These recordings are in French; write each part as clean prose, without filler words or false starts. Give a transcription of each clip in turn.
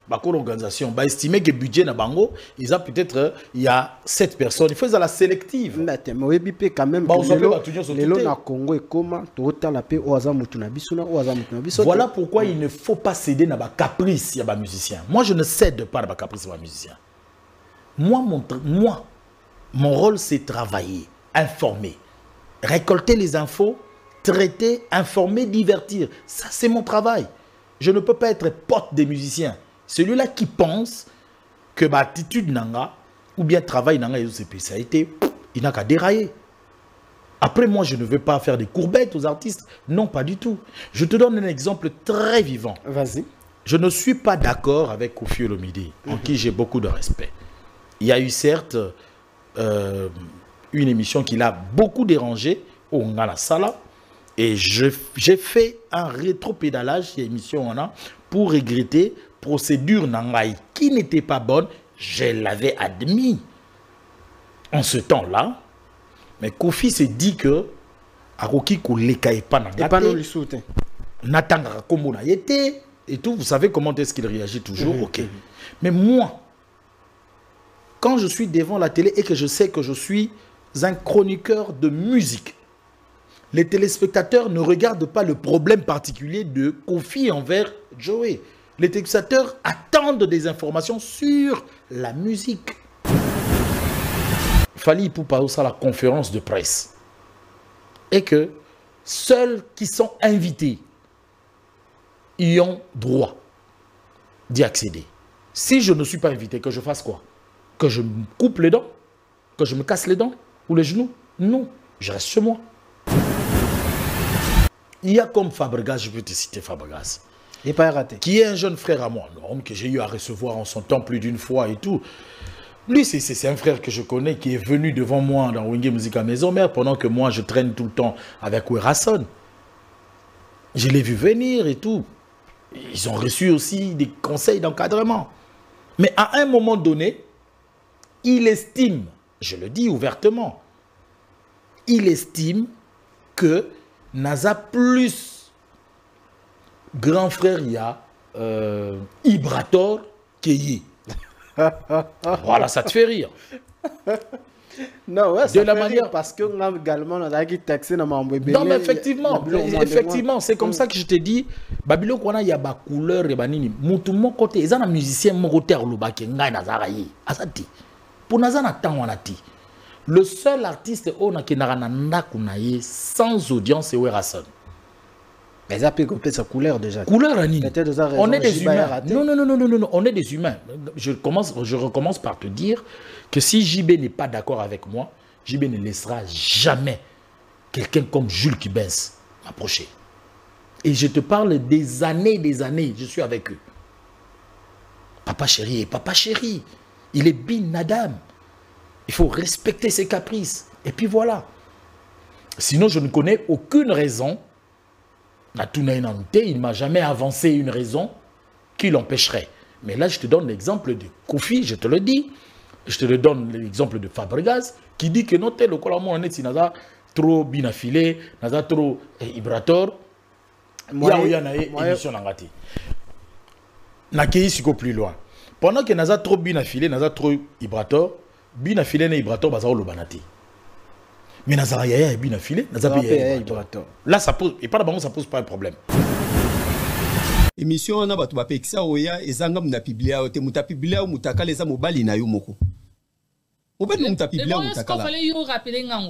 l'organisation, estimer que le budget na bango, ils ont peut-être, il y a 7 personnes. Il faut la sélective. Mais quand même, voilà pourquoi il ne faut pas céder dans la caprice de musicien. Moi, je ne cède pas dans la caprice de musicien. Moi, mon rôle, c'est travailler, informer, récolter les infos, traiter, informer, divertir. Ça, c'est mon travail. Je ne peux pas être pote des musiciens. Celui-là qui pense que ma attitude nanga ou bien travail nanga et spécialités, il n'a qu'à dérailler. Après, moi, je ne veux pas faire des courbettes aux artistes. Non, pas du tout. Je te donne un exemple très vivant. Vas-y. Je ne suis pas d'accord avec Koffi Olomide, en qui j'ai beaucoup de respect. Il y a eu certes une émission qui l'a beaucoup dérangé au Ngala Sala. Et j'ai fait un rétro-pédalage de l'émission pour regretter procédure Nangaï qui n'était pas bonne. Je l'avais admis en ce temps-là. Mais Koffi s'est dit que Aroki Kolekaï pas Nangate. Natanga Kombo na yete et tout. Vous savez comment est-ce qu'il réagit toujours. Ok. Mais moi, quand je suis devant la télé et que je sais que je suis un chroniqueur de musique, les téléspectateurs ne regardent pas le problème particulier de Koffi envers Joey. Les téléspectateurs attendent des informations sur la musique. Fali pour parler à la conférence de presse. Et que seuls qui sont invités y ont droit d'y accéder. Si je ne suis pas invité, que je fasse quoi? Que je me coupe les dents? Que je me casse les dents? Ou les genoux? Non, je reste chez moi. Il y a comme Fabregas, je peux te citer Fabregas. Il n'est pas raté. Qui est un jeune frère à moi, un homme que j'ai eu à recevoir en son temps plus d'une fois et tout. Lui, c'est un frère que je connais qui est venu devant moi dans Wenge Musica Maison Mère pendant que moi je traîne tout le temps avec Werason. Je l'ai vu venir et tout. Ils ont reçu aussi des conseils d'encadrement. Mais à un moment donné, il estime, je le dis ouvertement, il estime que Naza plus grand frère, il y a Ibrator Keyi. Voilà, ça te fait rire. Non, ouais, de la manière parce que nous également on a taxé dans mon bébé. Non, mais effectivement, c'est comme ça que je te dis. Babylone qu'on a y a ba couleur et banini. Mutumo côté, ils ont un musicien mon côté à l'obaki ngai nazarayi. Asati. Pour nazana temps on a dit. Le seul artiste on a qui n'a nanda kunaye sans audience c'est Werason. Mais ça peut compter sa couleur déjà. Couleur Annie. On est des humains. Non, on est des humains. Je recommence par te dire que si JB n'est pas d'accord avec moi, JB ne laissera jamais quelqu'un comme Jules Kibens m'approcher. Et je te parle des années, je suis avec eux. Papa chéri, il est bin Nadam. Il faut respecter ses caprices. Et puis voilà. Sinon, je ne connais aucune raison. Il ne m'a jamais avancé une raison qui l'empêcherait. Mais là, je te donne l'exemple de Koffi, je te le dis. Je te donne l'exemple de Fabregas, qui dit que non, tel le col on est si n'a trop bien affilé, n'a trop Ibrator. Il y a une émission d'angati. N'a qu'à y plus loin. Pendant que n'a trop bien affilé, n'a trop Ibrator, bien affilé et Ibrator, bazar le banati. Mais Nazara Yaya est bien affilé, Nazara Ibrator. Là, ça pose, et pas d'abord, ça pose pas un problème. Émission on a batu bapekisa oya ezanga muna publia ote muta publia ou mutaka leza mobali na yo moko. Mobali muta publia mutaka la.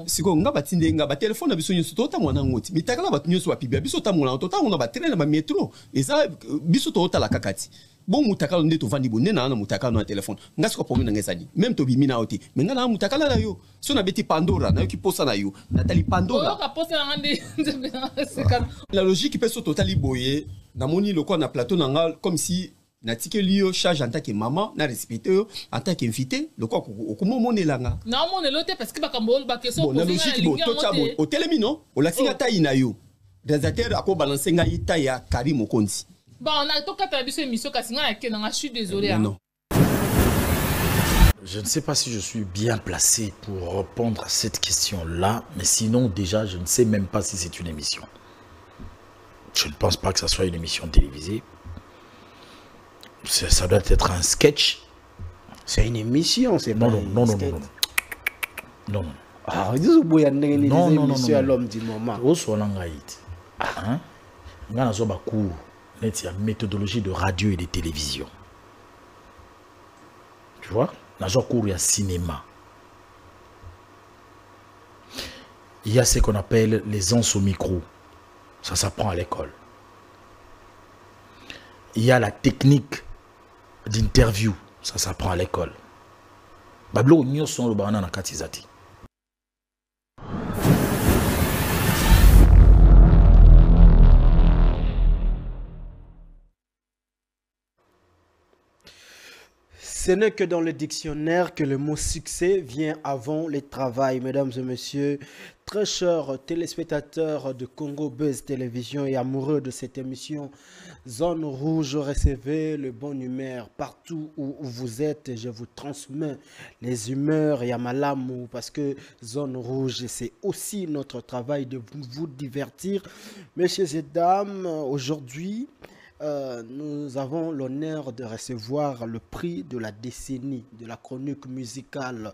Siko nga batinde nga ba téléphone na biso nyoso tota mwana ngoti. Mitaka la batu nyoso ba publia biso ta mwana tota on a ba train na ba métro. Eza biso tota la kakati. Bon mutaka nde to vandi bonne na mutaka na téléphone. Nga siko pomi na ngezali. Même to bimi na ote. Mais nga na mutaka la yo. So na beti Pandora na yo ki posa na yo. Natali Pandora. La logique peut se totali boyer. Namoni le quoi na plateau nanga comme si natike liyo charge en tant que maman na respecté en tant qu'invité le quoi comment mon elanga non mon elote parce que bakambol ba question bon la logique bon to tabo au télémino au la singa taille na yo réalisateur ako balancer ngai taille ya Karim Okonzi bon on a to kata biso émission kasinga ya kenanga je suis désolé non. Je ne sais pas si je suis bien placé pour répondre à cette question-là, mais sinon déjà je ne sais même pas si c'est une émission. Je ne pense pas que ça soit une émission télévisée. Ça doit être un sketch. C'est une émission, c'est pas non. Non. Ah, vous voyez une émission à non. l'homme du moment. Où sont les hein? Il y a un cours, méthodologie de radio et de télévision. Tu vois? Dans un cours, il y a cinéma. Il y a ce qu'on appelle les ans au micro. Ça s'apprend à l'école. Il y a la technique d'interview. Ça s'apprend à l'école. Bablo nyo son le banana na katizati. Ce n'est que dans le dictionnaire que le mot succès vient avant le travail, mesdames et messieurs. Très chers téléspectateurs de Congo Buzz Télévision et amoureux de cette émission Zone Rouge, recevez le bon humeur partout où vous êtes. Je vous transmets les humeurs et à ma lame parce que Zone Rouge, c'est aussi notre travail de vous divertir. Messieurs et dames, aujourd'hui, nous avons l'honneur de recevoir le prix de la décennie de la chronique musicale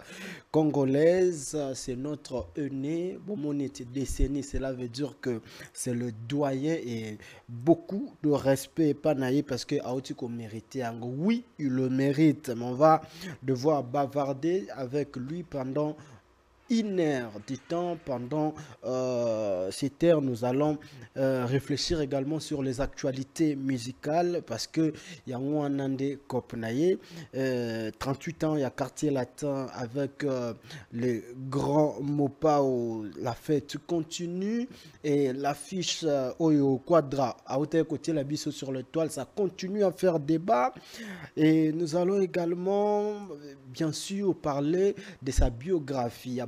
congolaise. C'est notre aîné. Bon, mon décennie, cela veut dire que c'est le doyen et beaucoup de respect Panaye parce que Aotiko méritait. Oui, il le mérite, mais on va devoir bavarder avec lui pendant 1 heure du temps. Pendant cette heure, nous allons réfléchir également sur les actualités musicales parce que il y a un Andé Kopnaye, 38 ans, il y a Quartier Latin avec le grand Mopao. La fête continue et l'affiche Oyo Quadra à hauteur côté la biso sur le toile, ça continue à faire débat. Et nous allons également bien sûr parler de sa biographie.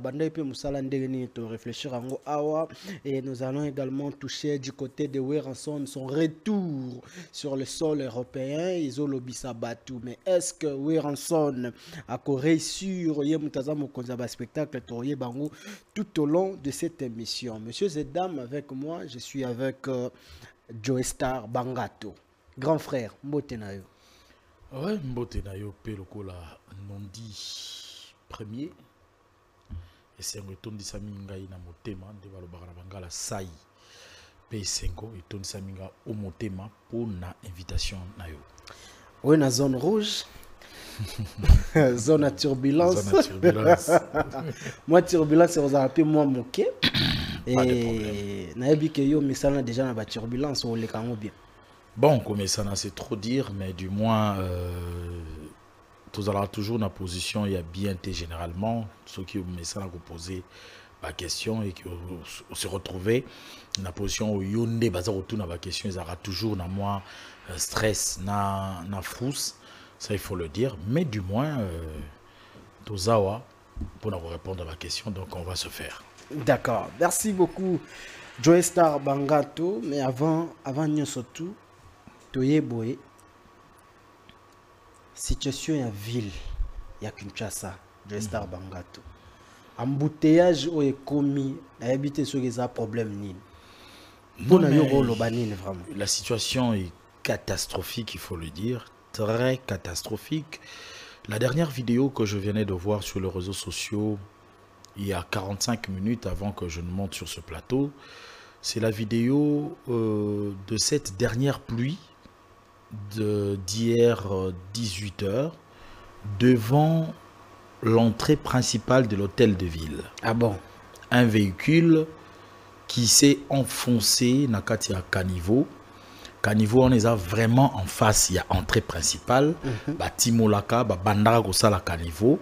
Réfléchir à Awa, et nous allons également toucher du côté de Weranson son retour sur le sol européen. Ils ont lobby Sabatou, mais est-ce que Weranson a réussi à spectacle tout au long de cette émission? Messieurs et dames, avec moi, je suis avec Joestar Bangato, grand frère Mbotenayo. Ouais, Mbotenayo Pelokola Nondi premier. Et c'est un retour de Saminga na motema de balobara bangala sai P5 et ton Saminga au motema pour na invitation na yo. Oui, na zone rouge. Zone à turbulence. Zone à turbulence. Moi turbulence c'est vous appelez moi moqué. Et na yebi que yo misala déjà na ba turbulence ou les kango bien. Bon, comme ça c'est trop dire, mais du moins tout à toujours dans la position, il y a bien été généralement, ceux qui ont posé la question et qui se retrouvaient dans la position où Yonde baza retourne à la question, ils auront toujours dans moi stress, na frousse, ça il faut le dire, mais du moins, Tozawa, pour nous répondre à la question, donc on va se faire. D'accord, merci beaucoup, Joestar Bangato, mais avant nous surtout, Toye Boye. Situation en ville, il y a Kinshasa, Joestar Bangato. Embouteillage ou commis, habité sur les problèmes la situation est catastrophique, il faut le dire, très catastrophique. La dernière vidéo que je venais de voir sur les réseaux sociaux, il y a 45 minutes avant que je ne monte sur ce plateau, c'est la vidéo de cette dernière pluie d'hier 18h devant l'entrée principale de l'hôtel de ville. Ah bon? Un véhicule qui s'est enfoncé dans le caniveau. Caniveau, on les a vraiment en face. Il y a entrée principale. Timolaka, bandara kosala caniveau.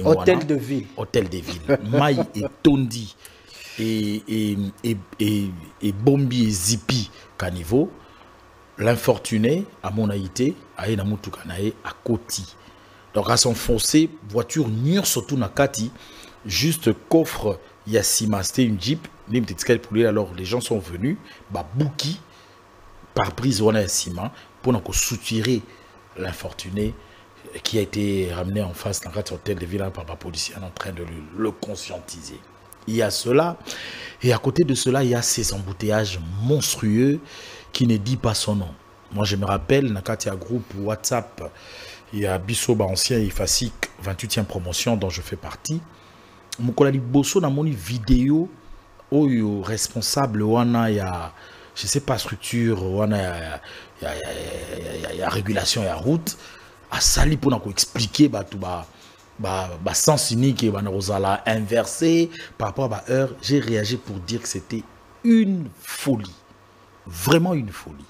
Hôtel de ville. Hôtel de ville. Maï et Tondi et Bombi et Zipi caniveau. L'infortuné, à mon aïté, à Koti. Donc à s'enfoncer, voiture nure surtout na Kati, juste coffre Yassima, c'était une Jeep, alors les gens sont venus, bouki, par prise on a Yassima, pour soutirer l'infortuné qui a été ramené en face dans l'hôtel de ville par la police en train de le conscientiser. Il y a cela, et à côté de cela, il y a ces embouteillages monstrueux qui ne dit pas son nom. Moi, je me rappelle, dans un groupe WhatsApp, il y a Bissoba ancien et Fasik, 28e promotion dont je fais partie. Mokolali Bosso dans mon vidéo, où responsable, wana il y a, je sais pas, structure, wana il y a régulation, il y a route, à sali pour nous expliquer sens unique et Rosala inversé par rapport à heure. J'ai réagi pour dire que c'était une folie, vraiment une folie.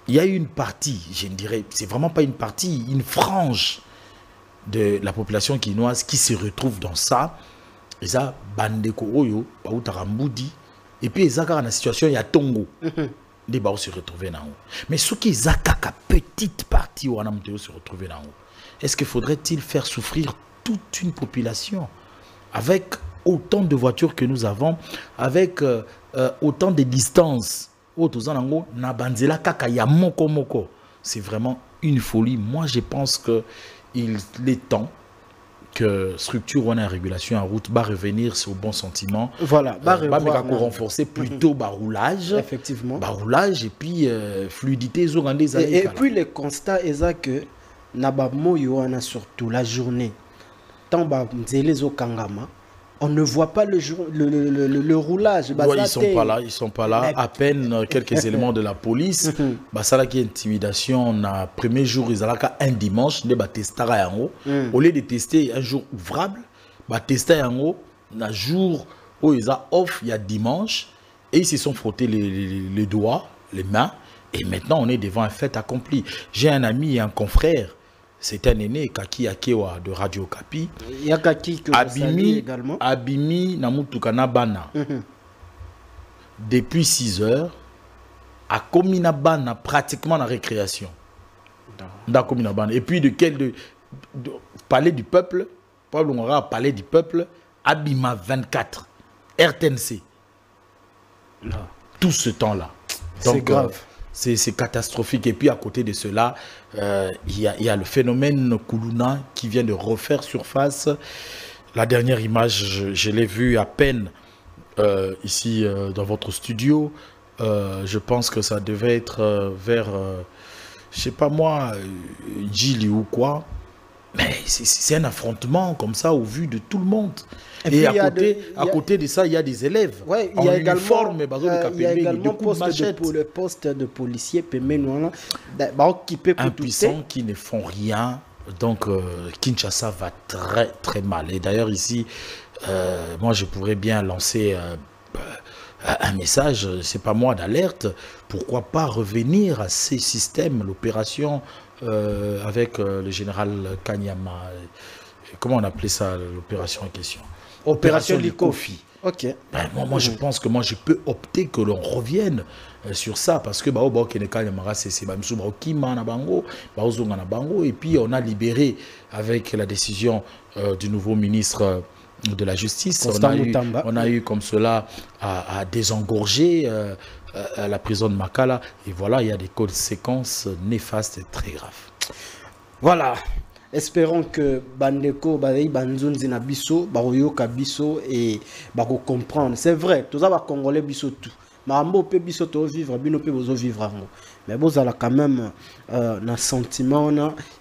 Il y a une partie, je dirais, c'est vraiment pas une partie, une frange de la population quinoise qui se retrouve dans ça. Et ça, Bandeko Oyo, Baoutaramboudi, et puis ils ont dans la situation, il y a Tongo. Des baos se retrouver là-haut. Mais ce qui est une petite partie où on a se retrouver là-haut, est-ce qu'il faudrait-il faire souffrir toute une population avec autant de voitures que nous avons, avec autant de distances? C'est vraiment une folie. Moi, je pense qu'il est temps que structure on a régulation en route va revenir sur le bon sentiment. Voilà, renforcer plutôt roulage. Effectivement. Roulage et puis fluidité. Et puis le constat est que Nabamo Yoana surtout la journée, tant au Kangama, on ne voit pas le roulage. Ouais, ils sont pas là. À peine quelques éléments de la police. Ça là qui est intimidation. Na premier jour ils allaient un dimanche, ils tester en haut. Au lieu de tester un jour ouvrable, tester en haut. Un jour où ils ont off, il y a dimanche, et ils se sont frottés les doigts, les mains, et maintenant on est devant un fait accompli. J'ai un ami et un confrère. C'est un aîné, Kaki Akewa de Radio Kapi. Il y a Kaki que Abimi également. Abimi Namutukana Bana. Depuis 6 heures, à Komina Bana, pratiquement la récréation. Dans Komina Bana. Et puis de Palais du Peuple, Pablo Ngora, Palais du Peuple, Abima 24, RTNC. Tout ce temps-là. C'est grave. C'est catastrophique. Et puis à côté de cela, il y a le phénomène Koulouna qui vient de refaire surface. La dernière image, je l'ai vue à peine ici dans votre studio. Je pense que ça devait être vers, je sais pas moi, Gili ou quoi. Mais c'est un affrontement comme ça au vu de tout le monde. Et à côté de ça, il y a des élèves. Ouais, il y a également le poste de policier impuissants qui ne font rien. Donc Kinshasa va très très mal. Et d'ailleurs ici, moi je pourrais bien lancer un message, c'est pas moi d'alerte. Pourquoi pas revenir à ces systèmes, l'opération avec le général Kanyama. Comment on appelait ça, l'opération en question? Opération Likofi. Ok. Moi, je pense que je peux opter que l'on revienne sur ça parce que et puis on a libéré avec la décision du nouveau ministre de la Justice. On a eu comme cela à désengorger la prison de Makala. Et voilà, il y a des conséquences néfastes et très graves. Voilà. Espérons que Bandeko, Banzoun Zinabiso, Baroyoka Biso et Bako comprendre. C'est vrai, tous les Congolais Biso tout. Marambo peut Biso to vivre, Bino peut vous vivre. Mais vous avez quand même un sentiment,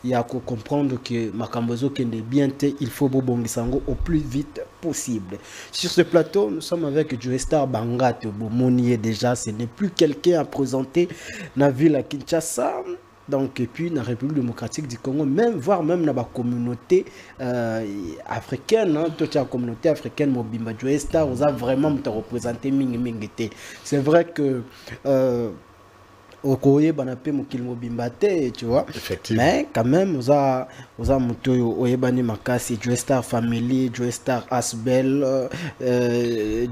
il y a qu'à comprendre que Makambozo qui est bien, il faut Bobongisango au plus vite possible. Sur ce plateau, nous sommes avec Joestar Bangat, Bomonier déjà, ce n'est plus quelqu'un à présenter dans la ville à Kinshasa. Donc, et puis, dans la République démocratique du Congo, voire même dans la communauté africaine, toute la communauté africaine, Mobimba Joestar, vous avez vraiment représenté Mingete. C'est vrai que Okoye Banapé Mokil Mobimbate, tu vois. Effectivement. Mais quand même, vous avez Mutoyo Oyebani Makasi, Joestar Family, Joestar Asbel,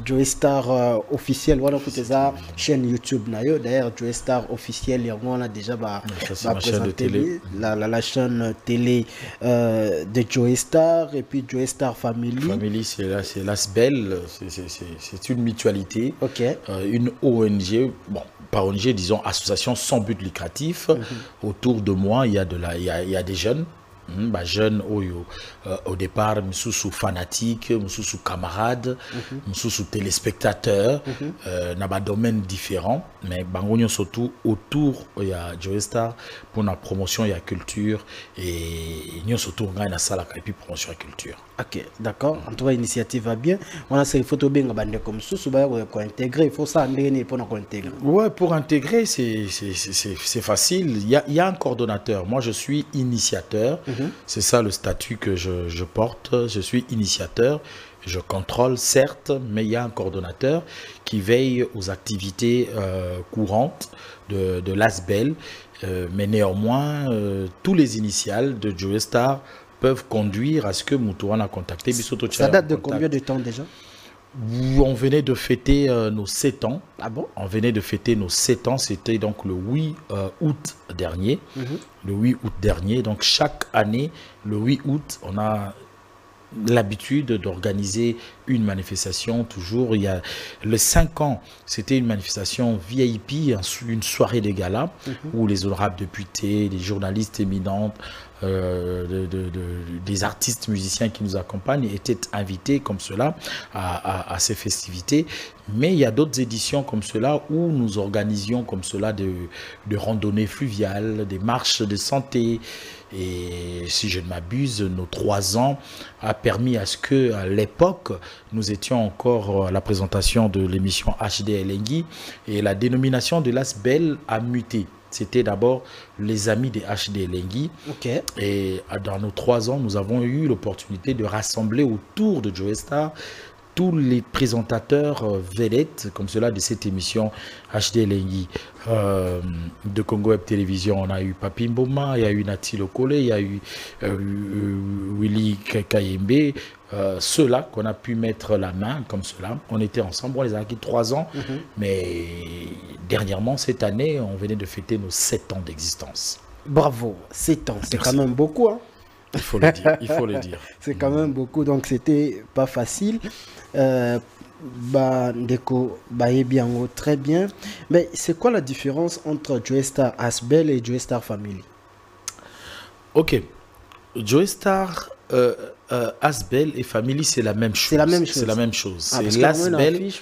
Joestar officiel, voilà, écoutez ça, chaîne YouTube. D'ailleurs, Joestar officiel, on a déjà présenté la chaîne télé de Joestar et puis Joestar Family. Family, c'est l'Asbel, c'est une mutualité, une ONG, bon, pas ONG, disons association sans but lucratif. Autour de moi, il y a des jeunes jeune au départ sous fanatique, sous camarade, sous téléspectateur, dans des domaines différents, mais bangonio surtout autour il y a Joe Star pour la promotion, il y a culture et nous surtout on a une salle et puis promotion et culture. Ok, d'accord. En tout cas, l'initiative va bien. On a ces photos bien comme ça, pour intégrer. Il faut ça pour nous intégrer. Ouais, pour intégrer, c'est facile. Il y a un coordonnateur. Moi, je suis initiateur. C'est ça le statut que je porte. Je suis initiateur. Je contrôle, certes, mais il y a un coordonnateur qui veille aux activités courantes de l'ASBEL. Mais néanmoins, tous les initiales de Joe Star peuvent conduire à ce que Moutouran a contacté. Ça date de combien de temps déjà? On venait de fêter nos 7 ans. Ah bon? On venait de fêter nos 7 ans. C'était donc le 8 août dernier. Le 8 août dernier. Donc chaque année, le 8 août, on a l'habitude d'organiser une manifestation. Toujours, il y a le 5 ans, c'était une manifestation VIP, une soirée de gala où les honorables députés, les journalistes éminents, des artistes musiciens qui nous accompagnent étaient invités comme cela à ces festivités. Mais il y a d'autres éditions comme cela où nous organisions comme cela de randonnées fluviales, des marches de santé. Et si je ne m'abuse, nos 3 ans a permis à ce que, à l'époque, nous étions encore à la présentation de l'émission HD Elengi et la dénomination de l'ASBEL a muté. C'était d'abord les amis des HD Elengi. Et dans nos 3 ans, nous avons eu l'opportunité de rassembler autour de Joe Star tous les présentateurs vedettes comme cela de cette émission HD Elengi. De Congo Web Télévision, on a eu Papi Mboma, il y a eu Nati Lokole, il y a eu Willy Kayembe. Ceux-là qu'on a pu mettre la main comme cela, on était ensemble, on les a acquis 3 ans, mais dernièrement, cette année, on venait de fêter nos 7 ans d'existence. Bravo, 7 ans, c'est quand même beaucoup. Hein? Il faut le dire, il faut le dire. C'est quand même beaucoup, donc c'était pas facile. Ndeko Bayebiango, très bien. Mais c'est quoi la différence entre Joe Star ASBEL et Joe Star Family? Ok, Joe Star ASBEL et Family, c'est la même chose. C'est la même chose. C'est la même chose. Ah,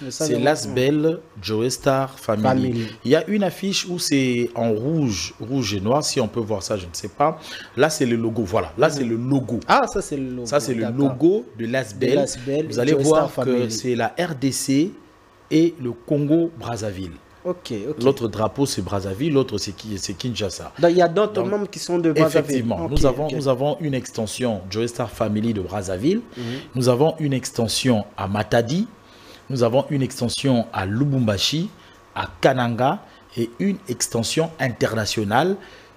c'est l'ASBEL, Joe Star Family. Il y a une affiche où c'est en rouge et noir. Si on peut voir ça, je ne sais pas. Là, c'est le logo. Voilà. Là, c'est le logo. Ah, ça, c'est le logo. Ça, c'est le logo de l'ASBEL. Vous allez voir que c'est la RDC et le Congo-Brazzaville. L'autre drapeau, c'est Brazzaville, l'autre, c'est Kinshasa. Il y a d'autres membres qui sont de Brazzaville. Effectivement, nous avons une extension Joe Star Family de Brazzaville. Nous avons une extension à Matadi. Nous avons une extension à Lubumbashi, à Kananga et une extension internationale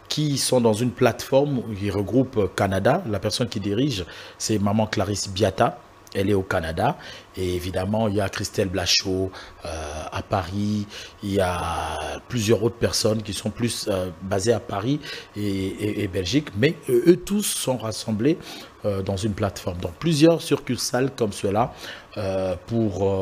qui sont dans une plateforme qui regroupe Canada. La personne qui dirige, c'est Maman Clarisse Biata. Elle est au Canada. Et évidemment, il y a Christelle Blachot à Paris. Il y a plusieurs autres personnes qui sont plus basées à Paris et Belgique. Mais eux tous sont rassemblés dans une plateforme. Donc plusieurs succursales comme cela pour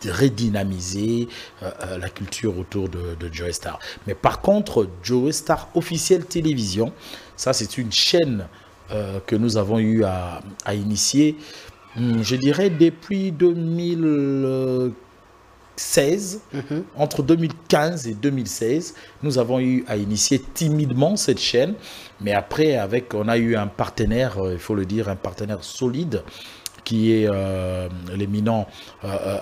redynamiser la culture autour de Joe Star. Mais par contre, Joe Star Officiel Télévision, ça c'est une chaîne que nous avons eu à initier, je dirais depuis 2016, entre 2015 et 2016, nous avons eu à initier timidement cette chaîne, mais après on a eu un partenaire, il faut le dire, un partenaire solide, qui est l'éminent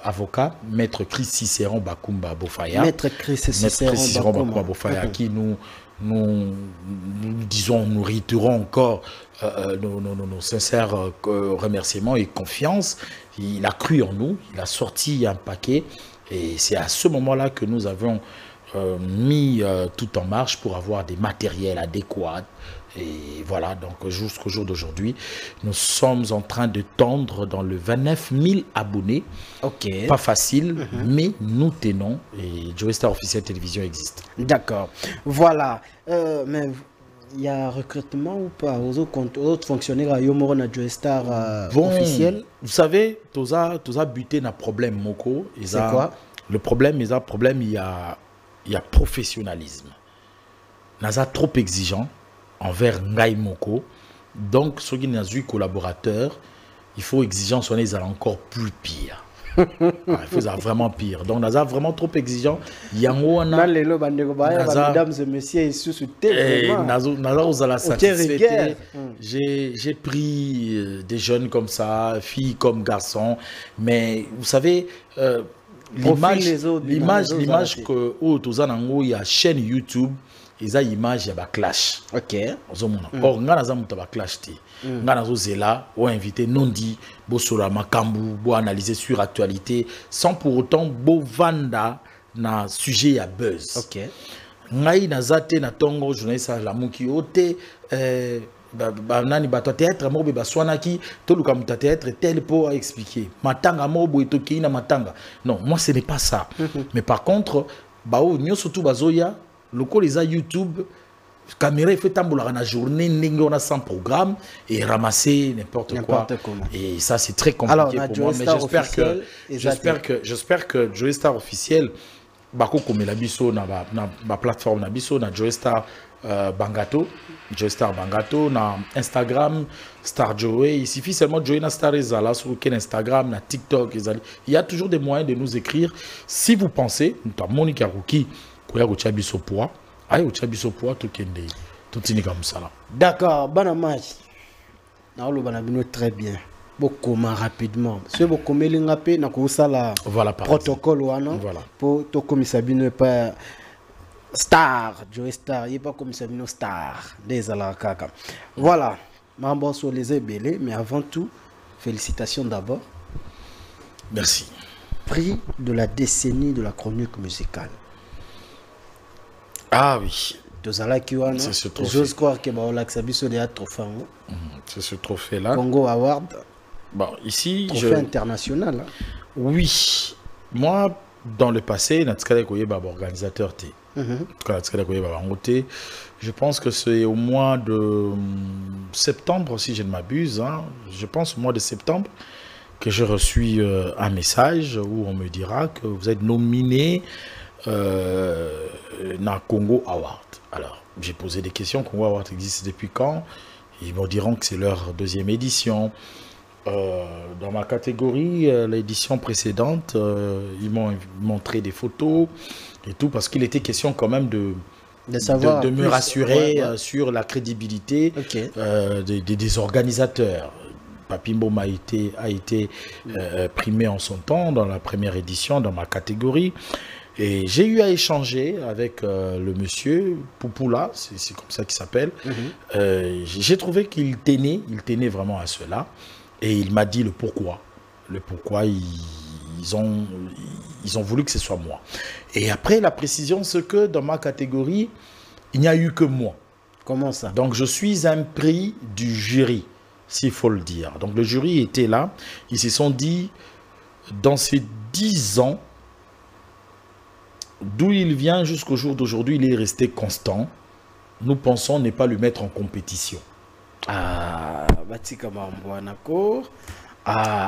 avocat, Maître Chris Cicéron Bakumba Bofaya. Maître Chris Cicéron Bakumba Bofaya, qui nous réitérons encore nos sincères remerciements et confiance. Il a cru en nous, il a sorti un paquet et c'est à ce moment-là que nous avons mis tout en marche pour avoir des matériels adéquats. Et voilà, donc jusqu'au jour d'aujourd'hui, nous sommes en train de tendre dans le 29 000 abonnés. Pas facile, mais nous tenons et Joe Star Officiel Télévision existe. D'accord. Voilà. Mais il y a recrutement ou pas aux autres fonctionnaires à Yomorona Joe Star officiel? Vous savez, tous a buté un problème, Moko. C'est quoi? Le problème, il y a professionnalisme. Nous sommes trop exigeants. envers Ngai Moko. Donc, ceux qui n'ont eu collaborateur, il faut exigence, on est encore plus pire. Il faut vraiment pire. Donc, on a vraiment trop exigeant. Il y a mesdames et messieurs, j'ai pris des jeunes comme ça, filles comme garçons. Mais vous savez, l'image que il y a chaîne YouTube. Il y a image, il y a clash. Ok. Or, nga naza muta ba clash ti. Nga nazo zela ou invité non dit bo sura makambu, bo analyser sur actualité sans pour autant bo vanda na sujet à buzz. Ok. Ngai nazate na tongo journaliste la muki ote nani bato théâtre mo be baswanaki to luka muta théâtre tel pour expliquer. Matanga mo bo etoki na matanga. Non, moi ce n'est pas ça. Mais par contre, bao nyoso tu bazoya le col les a YouTube, caméra fait tambour la journée, on a 100 programmes et ramasser n'importe quoi. Et ça c'est très compliqué alors, pour moi. Mais j'espère que Joey Star officiel, bako comme la biso na ma plateforme na biso na Joey Star Bangato, Joey Star Bangato na Instagram Star Joey. Il suffit seulement de Joey na Star Ezala sur Instagram, na TikTok Ezali. Il y a toujours des moyens de nous écrire. Si vous pensez, nous avons Monica Ruki. D'accord, bon match. Très bien. Beaucoup rapidement. Si vous avez un protocole pour tout comme Sabine pas star, Joey Star, il n'est pas comme Sabine star. Voilà, Mambo sur les ébélés, mais avant tout, félicitations d'abord. Merci. Prix de la décennie de la chronique musicale. Ah oui. C'est ce trophée. J'ose croire que c'est ce trophée-là. Congo Award. Bon, ici, trophée international. Hein. Oui. Moi, dans le passé, organisateur je pense que c'est au mois de septembre, si je ne m'abuse. Hein, je pense au mois de septembre que j'ai reçu un message où on me dira que vous êtes nominé na Congo Award. Alors, j'ai posé des questions. Congo Award existe depuis quand? Ils me diront que c'est leur deuxième édition. Dans ma catégorie, l'édition précédente, ils m'ont montré des photos et tout, parce qu'il était question quand même de me rassurer sur la crédibilité des organisateurs. Papimbo a été primé en son temps dans la première édition, dans ma catégorie. Et j'ai eu à échanger avec le monsieur Poupoula, c'est comme ça qu'il s'appelle. J'ai trouvé qu'il tenait vraiment à cela. Et il m'a dit le pourquoi. Le pourquoi ils ont voulu que ce soit moi. Et après, la précision, c'est que dans ma catégorie, il n'y a eu que moi. Comment ça? Donc, je suis un prix du jury, s'il faut le dire. Donc, le jury était là. Ils se sont dit, dans ces 10 ans, d'où il vient jusqu'au jour d'aujourd'hui, il est resté constant. Nous pensons ne pas le mettre en compétition. Ah,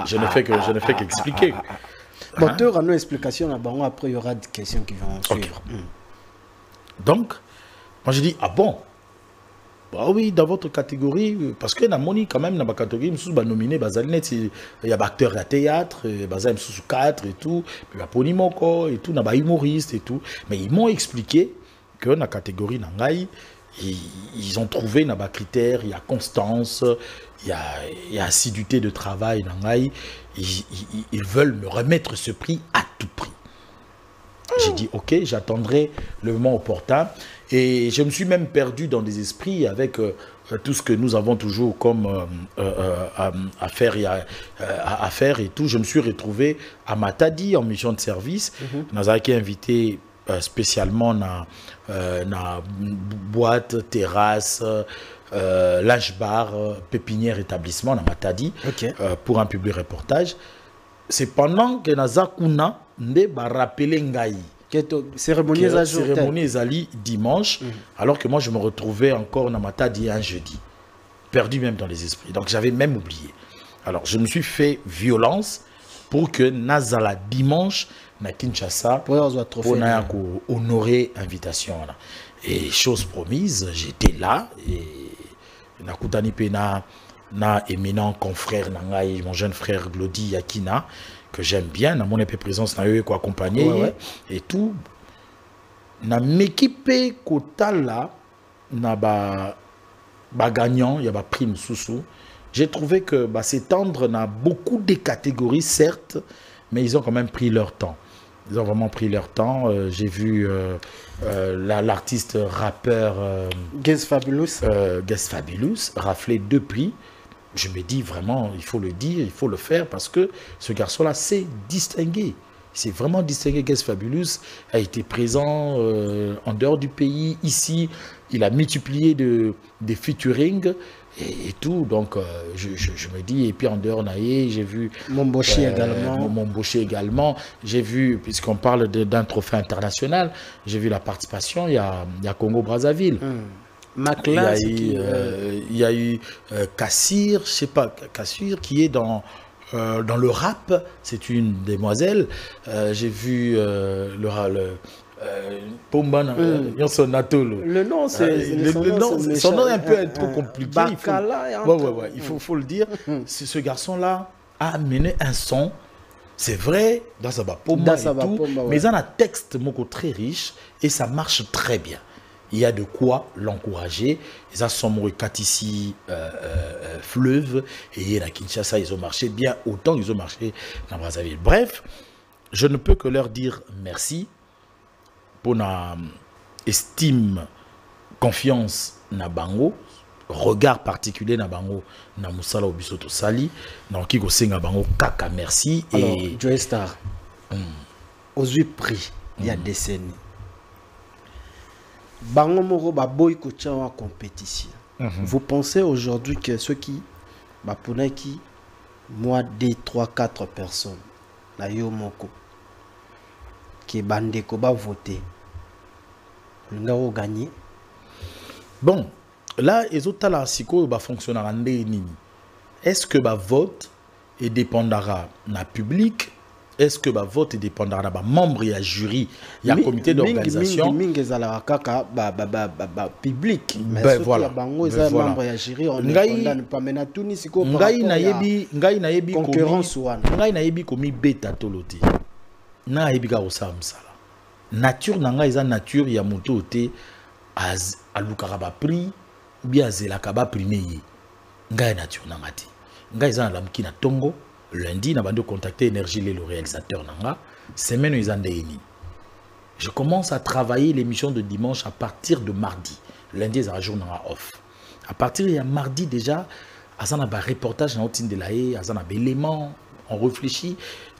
je ne fais qu'expliquer. Bon, tu auras nos explications, après il y aura des questions qui vont suivre. Donc, moi je dis, ah bon? Bah oui, dans votre catégorie, parce que dans quand même, dans ma catégorie, je suis nominé, il y a des acteurs de théâtre, il y a 4 et tout, il y a Ponimoko et tout, il y a des humoristes et tout. Mais ils m'ont expliqué que dans la catégorie Nangaï, ils ont trouvé des critères, il y a constance, il y a assiduité de travail Nangaï. Ils veulent me remettre ce prix à tout prix. J'ai dit, ok, j'attendrai le moment opportun. Et je me suis même perdu dans des esprits avec tout ce que nous avons toujours comme à faire et tout. Je me suis retrouvé à Matadi en mission de service. Nous avons été invités spécialement dans boîte, terrasse, linge bar, pépinière, établissement dans Matadi pour un public reportage. C'est pendant que Nazakuna ne m'a rappelé Ngaï. Cérémonie Zali dimanche, alors que moi je me retrouvais encore dans Matadi un jeudi, perdu même dans les esprits. Donc j'avais même oublié. Alors je me suis fait violence pour que Nazala dimanche na Kinshasa pour honorer l'invitation. Et chose promise, j'étais là et nakutani pe na éminent confrère nangai, mon jeune frère Glody Yakina, que j'aime bien, na mon épée présence na eux quoi accompagner et tout. Na m'équipe kotala na ba gagnant, il y a ba prime sous. J'ai trouvé que s'étendre na beaucoup de catégories certes, mais ils ont quand même pris leur temps. Ils ont vraiment pris leur temps. J'ai vu l'artiste rappeur Guess Fabulous rafler 2 prix. Je me dis vraiment, il faut le dire, il faut le faire parce que ce garçon-là s'est distingué. C'est vraiment distingué. Guess Fabulous a été présent en dehors du pays, ici. Il a multiplié des featuring et tout. Donc, je me dis, et puis en dehors, j'ai vu Momboché également. Momboché également. J'ai vu, puisqu'on parle d'un trophée international, j'ai vu la participation, il y a Congo-Brazzaville. Il y a eu Kassir, je sais pas, Kassir qui est dans le rap, c'est une demoiselle. J'ai vu Pomban, son nom, son nom est un peu trop compliqué. Il faut le dire. Ce garçon-là a amené un son. C'est vrai, dans sa Pomba et tout, mais il a un texte très riche et ça marche très bien. Il y a de quoi l'encourager. Ils ont son ici fleuve et à Kinshasa, ils ont marché bien autant qu'ils ont marché dans Brazzaville. Bref, je ne peux que leur dire merci pour la estime, confiance na bango, regard particulier na bango na musala obisoto sali, na kiko senga bango kaka merci. Alors, et Joe Star, aux 8 prix il y a des décennies. Bango moro ba boy ko en compétition. Vous pensez aujourd'hui que ceux qui qui moi 2, 3, 4 personnes na yo moko qui bande ko ba voter ngao gagner. Bon, là les autres là siko ba fonctionner en nini. Est-ce que ba vote et dépendra na public? Est-ce que le vote dépendra d'un membre et un jury, il y a un comité d'organisation public. Ben voilà. Concurrence nature nanga eza nature ya moto te alukaka ba prix bien azelaka ba prix ngai nature nanga te ngai eza na lamuki na tongo. Lundi, nous avons contacté Énergie, le réalisateur Nanga. Semaine, ils ont des. Je commence à travailler l'émission de dimanche à partir de mardi. Lundi, ils ont un jour off. À partir de mardi, déjà, ils ont un reportage dans l'Otine de la Haye, ils ont un élément, on réfléchit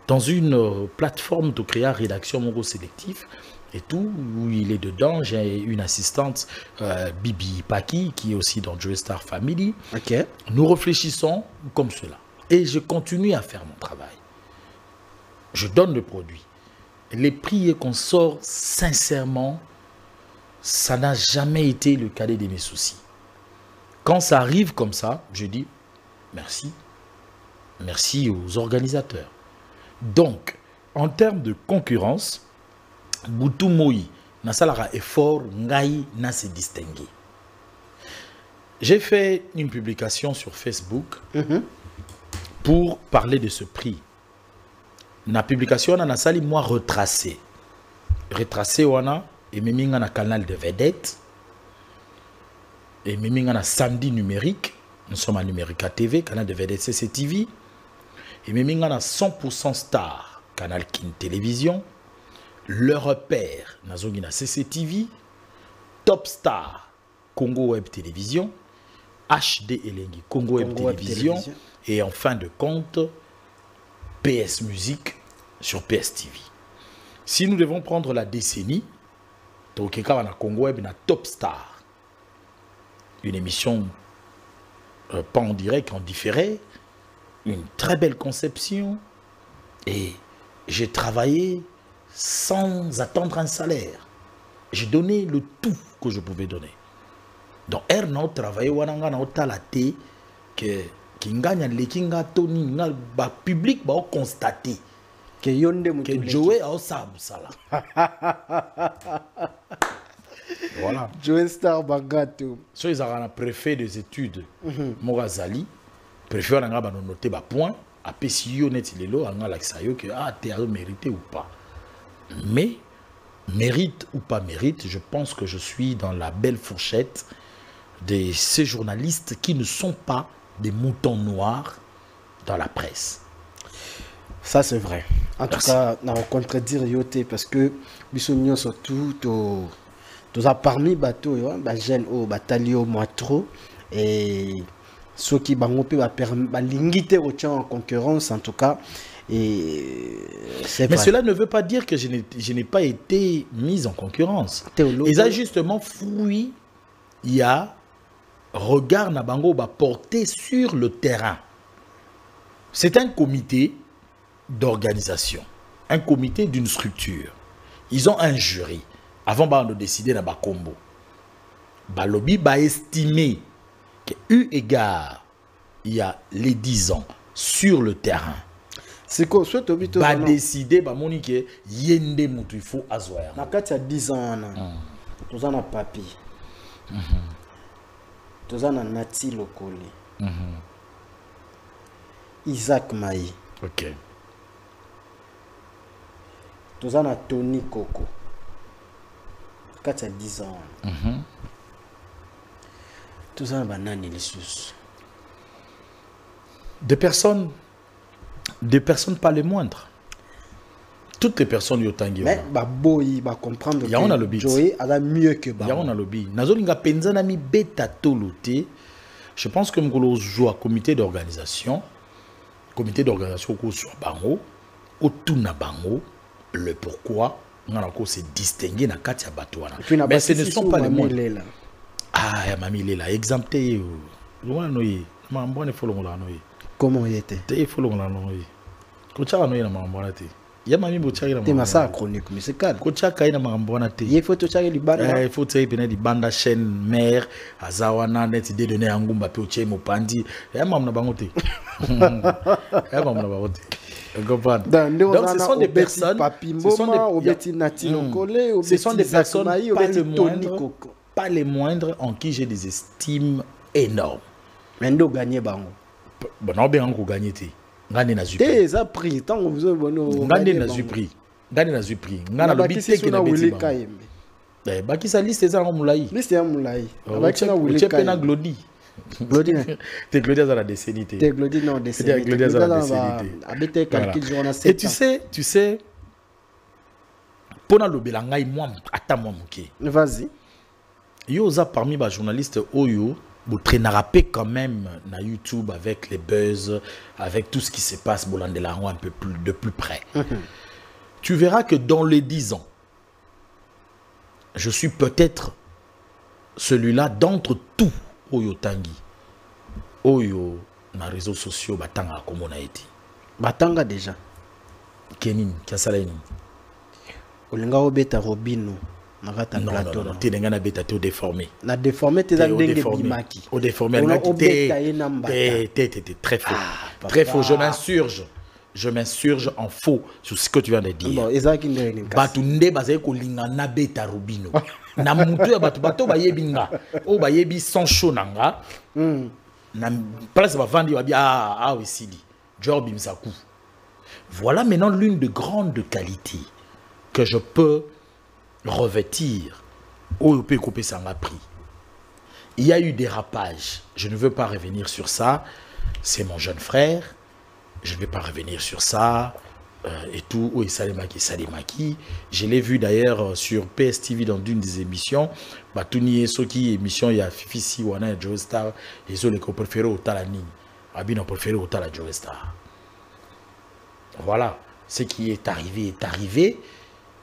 dans une plateforme de créer rédaction mongo sélectif et tout, où il est dedans. J'ai une assistante, Bibi Paki, qui est aussi dans Joe Star Family. Okay. Nous réfléchissons comme cela. Et je continue à faire mon travail. Je donne le produit. Les prix qu'on sort, sincèrement, ça n'a jamais été le cadet de mes soucis. Quand ça arrive comme ça, je dis merci. Merci aux organisateurs. Donc, en termes de concurrence, Boutou Moï, n'a salara effort, Ngaï n'a se distingué. J'ai fait une publication sur Facebook. Pour parler de ce prix. La publication, on a sali moi retracé. Retracé, on a, et même on a canal de vedette. Et même on a samedi numérique. Nous sommes à Numérica TV, canal de vedette CCTV. Et même on a 100% Star, canal Kin Télévision. Le repère, nous a CCTV. Top Star, Congo Web Télévision. HD Elengi, Congo Web Télévision. Et en fin de compte, PS Musique sur PS TV. Si nous devons prendre la décennie, Tokeka na Congo Web na Top Star. Une émission pas en direct, en différé. Une très belle conception. Et j'ai travaillé sans attendre un salaire. J'ai donné le tout que je pouvais donner. Donc, on a travaillé, on a talaté que Kinga le Kinga Tony, le public va constater que Joe a ça. Voilà. Joe Star Bagato. So ils ont un préfet des études. Morazali. Préfet on a noté ba point. A PCO net lelo on a l'accès que ah t'es mérité ou pas. Mais mérite ou pas mérite, je pense que je suis dans la belle fourchette de ces journalistes qui ne sont pas des moutons noirs dans la presse. Ça c'est vrai. En tout cas, on va contredire Yoté parce que Bissonio surtout tous a parmi bateau ba jeune au batalio moi trop et ceux qui bango pe ba lingité au en concurrence en tout cas. Et mais cela ne veut pas dire que je n'ai pas été mise en concurrence. Ils ont justement fouillé, il y a regard na bango ba porté sur le terrain. C'est un comité d'organisation, un comité d'une structure. Ils ont un jury. Avant de décider na ba combo. Ba lobby ba estimé que eu égard il y a les 10 ans sur le terrain. C'est quoi soit obito ba décider ba monique yende mutu il faut azoya. Na kati ya 10 ans na. Toza na papi. Toza na Nati Lokole. Isaac Maï. OK. Toza na Tony Koko. Kati ya 10 ans. Toza na banani lisusu. Des personnes pas les moindres. Toutes les personnes yotangi. Mais boy va comprendre que on a le beat. Joey a mieux que ba. On a le beat. Nazolinga penza na mi beta tolote. Je pense que mkolo joue à comité d'organisation ko sur bango, otuna bango, le pourquoi on a se distinguer na kati ya bato wana. Mais ce ne sont pas les moindres. Ah, ya mami lela exempté. Wana noyi. Mambone folongo la noyi. Comment il était? Il faut le noyer. Kocha no ina mambona te. Ya mami bochaki na mambona. Te masa chronique mais c'est calme. Kocha kai na mambona te. Il faut to chaki libanda. Il faut te pena di banda chaîne mère azawana net de donner angumba pe oche mopandi. Ya mamna bango te. Ya mamna bango te. Donc ce sont des personnes ce sont des personnes pas les moindres en qui j'ai des estimes énormes. Mais ndo gagner bango. Bon, on bien encore gagné té. Ngane na zupi. Té ça prix tant vous avez bono. Ngane na zupi. Ngane na zupi. Ngana lo bité que na beti. Eh ba ki sa liste za ngomulai. Liste ya mulai. Ba ki na wuli ka. Na Glody. Glody. Té Glody za la décennie. Té Glody non décennie. Té Glody za la décennie. Habité calcul journal 7. Et tu sais pona lobela ngai moi ata moi muké. Vas-y. Yo za parmi ba journalistes oyo vous traînerez quand même na YouTube avec les buzz, avec tout ce qui se passe un peu plus de plus près. Tu verras que dans les 10 ans, je suis peut-être celui-là d'entre tous Oyo Tangi. Oyo na réseaux sociaux batanga comme on a été. Batanga déjà. Kenin, Kasaleni. Olinga obeta Robino. Non, tu n'es pas déformé. La déformé, tu es déformé. Au déformé, tu très faux. Très faux, je m'insurge en faux sur ce que tu viens de dire. Batunde bazé ko lingana beta Rubino. Na mutu ya bato ba yebinga. O ba yebi sans chaud nanga. Na place ba vandi ba ah oui sidi. Job imsaku. Voilà maintenant l'une de grandes qualités que je peux revêtir au couper ça m'a pris. Il y a eu des rapages. Je ne veux pas revenir sur ça. C'est mon jeune frère. Je ne vais pas revenir sur ça. Et tout. Oui, Salimaki. Je l'ai vu d'ailleurs sur PSTV dans une des émissions. Batuni et Soki, émission, il y a Fifi Siwana et Joe Star. Et ceux qui préfèrent au Talani. Abin préféré au Tala Joe Star. Voilà. Ce qui est arrivé.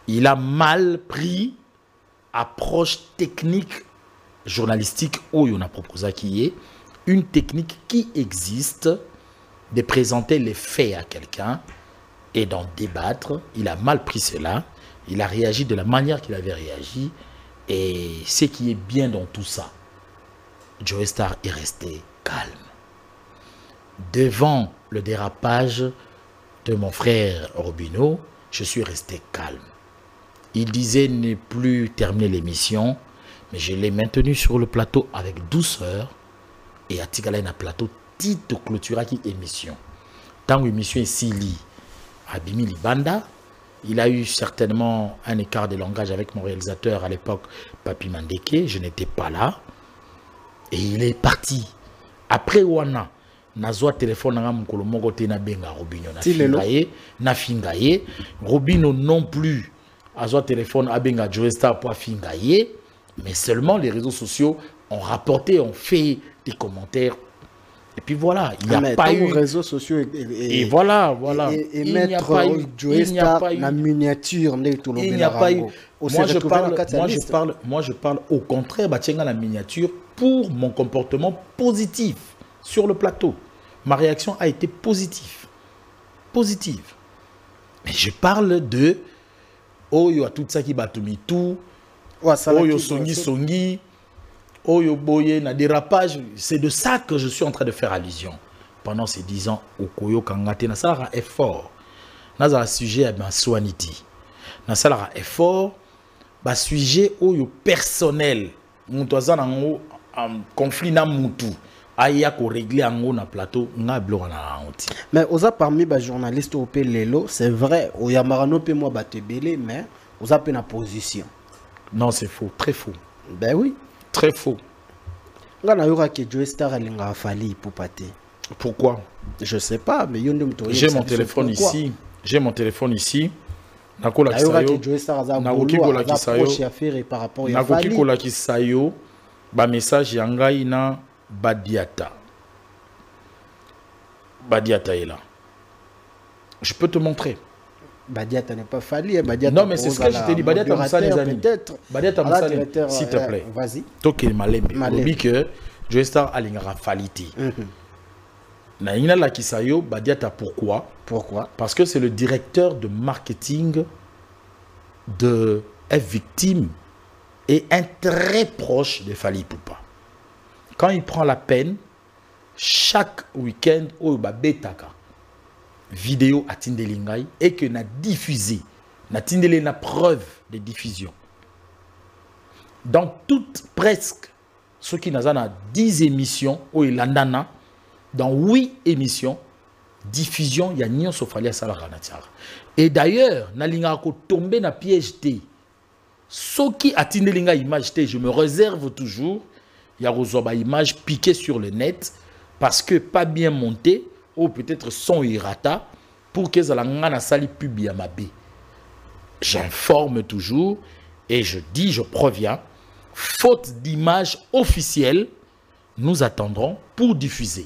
Il a mal pris approche technique journalistique où on a proposé qui est une technique qui existe de présenter les faits à quelqu'un et d'en débattre. Il a mal pris cela. Il a réagi de la manière qu'il avait réagi. Et ce qui est bien dans tout ça, Joe Star est resté calme. Devant le dérapage de mon frère Robino, je suis resté calme. Il disait ne plus terminer l'émission, Mais je l'ai maintenu sur le plateau avec douceur. Et à Tigala, un plateau Tito clôtura qui émission. Tant que l'émission est Sili, Abimi Libanda, il a eu certainement un écart de langage avec mon réalisateur à l'époque, Papi Mandeke. Je n'étais pas là. Et il est parti. Après Wana, Nazwa téléphone na mukolo moko te na benga Robino na fingaye. Robino non plus. Azwa téléphone a benga Joe Star pour fingaye. Mais seulement les réseaux sociaux ont rapporté, ont fait des commentaires. Et puis voilà, il n'y a pas eu... réseaux sociaux et voilà. Il n'y a pas eu Joe Star la miniature. Il n'y a pas eu... Moi, je parle au contraire, la miniature pour mon comportement positif sur le plateau. Ma réaction a été positive. Positive. Mais je parle de... Oh, il y a tout ça qui bat tout. Oh, yo songi. Oh, yo boye, na dérapage. C'est de ça que je suis en train de faire allusion. Pendant ces 10 ans, au Koyo Kangate, na salara effort. Na un sujet à ma soinité. Na salara effort. Ba sujet au yo personnel. Moutoazan en conflit na moutou. Aya ko régler en na plateau na blo na honte. Mais osa parmi ba journalistes au Lelo, c'est vrai, au Yamarano pe moi batebele, mais osa pe na position. Non, c'est faux, très faux. Ben oui. Très faux. Pourquoi? Je sais pas, mais j'ai mon téléphone ici. J'ai mon téléphone ici. Nakola Kisayo. Ba message yangai na Badiata. Badiata est là. Je peux te montrer. Badiata n'est pas fallu. Non, mais c'est ce que je t'ai dit. Badiata Moussa, les amis. Badiata Moussa, s'il te plaît. Vas-y. Toké Malembe. Obi que Joe Star alingara faliti. Na ina la Kisayo, Badiata pourquoi? Pourquoi? Parce que c'est le directeur de marketing de F Victime et un très proche de Fali Poupa. Quand il prend la peine, chaque week-end, au Babetaka. Vidéo à Tindelingai et que n'a diffusé n'a Tindele na preuve de diffusion dans toutes presque ce qui n'a 10 émissions au Ilandana dans 8 émissions diffusion il y a nyon sofalia salara natiara et d'ailleurs na linga ko tomber na piège T ce qui a Tindelinga image T je me réserve toujours il y a rozoba image piquée sur le net parce que pas bien monté ou peut-être son irata pour que la sali publie à ma baie. J'informe toujours et je dis, je préviens, faute d'image officielle, nous attendrons pour diffuser.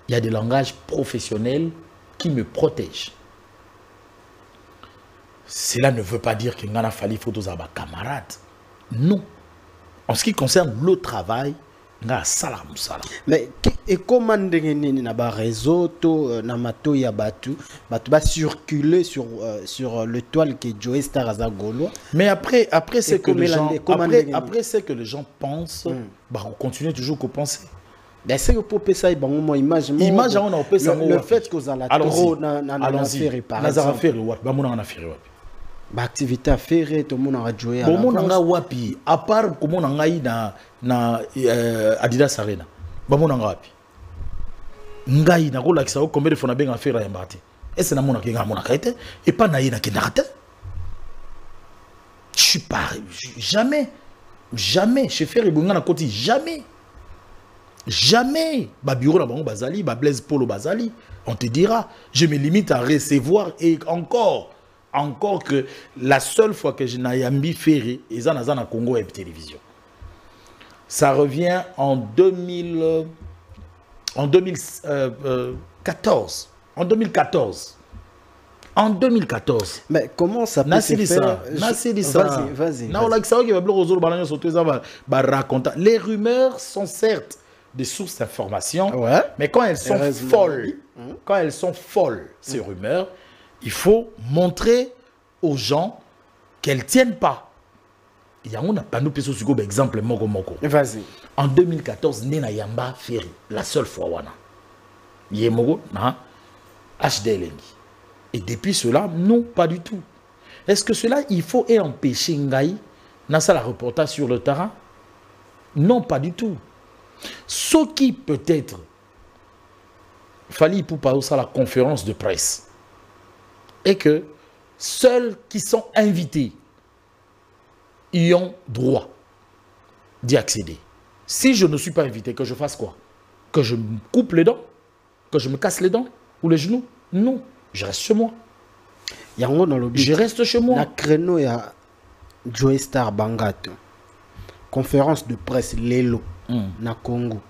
Il y a des langages professionnels qui me protègent. Cela ne veut pas dire qu'il y a fallu photos à ma camarade. Non. En ce qui concerne le travail, mais et comment na réseau to na mato ya batu ba circuler sur le toile que Joe Star a gaulois. Mais après c'est que les gens après c'est que les gens pensent bah on continue toujours à penser. Ben c'est pour ça il bon image on a opé ça le fait que vous allez trop na affaire par exemple ba mon na affaire ba activité affaire tout le monde a joué à bon na wapi à part comment on ngai na Adidas Arena ba mon na wapi ngai na ko lakisa ko combien de fois na benga affaire ya mbate est-ce na mona kinga mona kaite et pas na yina kinarte je suis pas jamais chez faire ibunga na koti jamais ba bureau na bango bazali ba Blaise Polo bazali on te dira je me limite à recevoir et encore que la seule fois que je n'ai ferré et ça na Congo et télévision ça revient en 2014 en 2014 mais comment ça peut se faire vas-y les rumeurs sont certes des sources d'information mais quand elles sont folles ces rumeurs il faut montrer aux gens qu'elles ne tiennent pas. Il y a un exemple moko. Vas-y. En 2014, Nena Yamba Ferry, la seule fois wana. Yemoko na HDLNG. Et depuis cela, non, pas du tout. Est-ce que cela, il faut empêcher Ngai n'a ça la reportage sur le terrain? Non, pas du tout. Ce qui peut-être fallait pour parler ça la conférence de presse et que seuls qui sont invités y ont droit d'y accéder. Si je ne suis pas invité, que je fasse quoi? Que je me coupe les dents? Que je me casse les dents ou les genoux? Non, je reste chez moi. Je reste chez moi. La créneau, il y a Joe Star Bangato. Conférence de presse Lelo na Congo.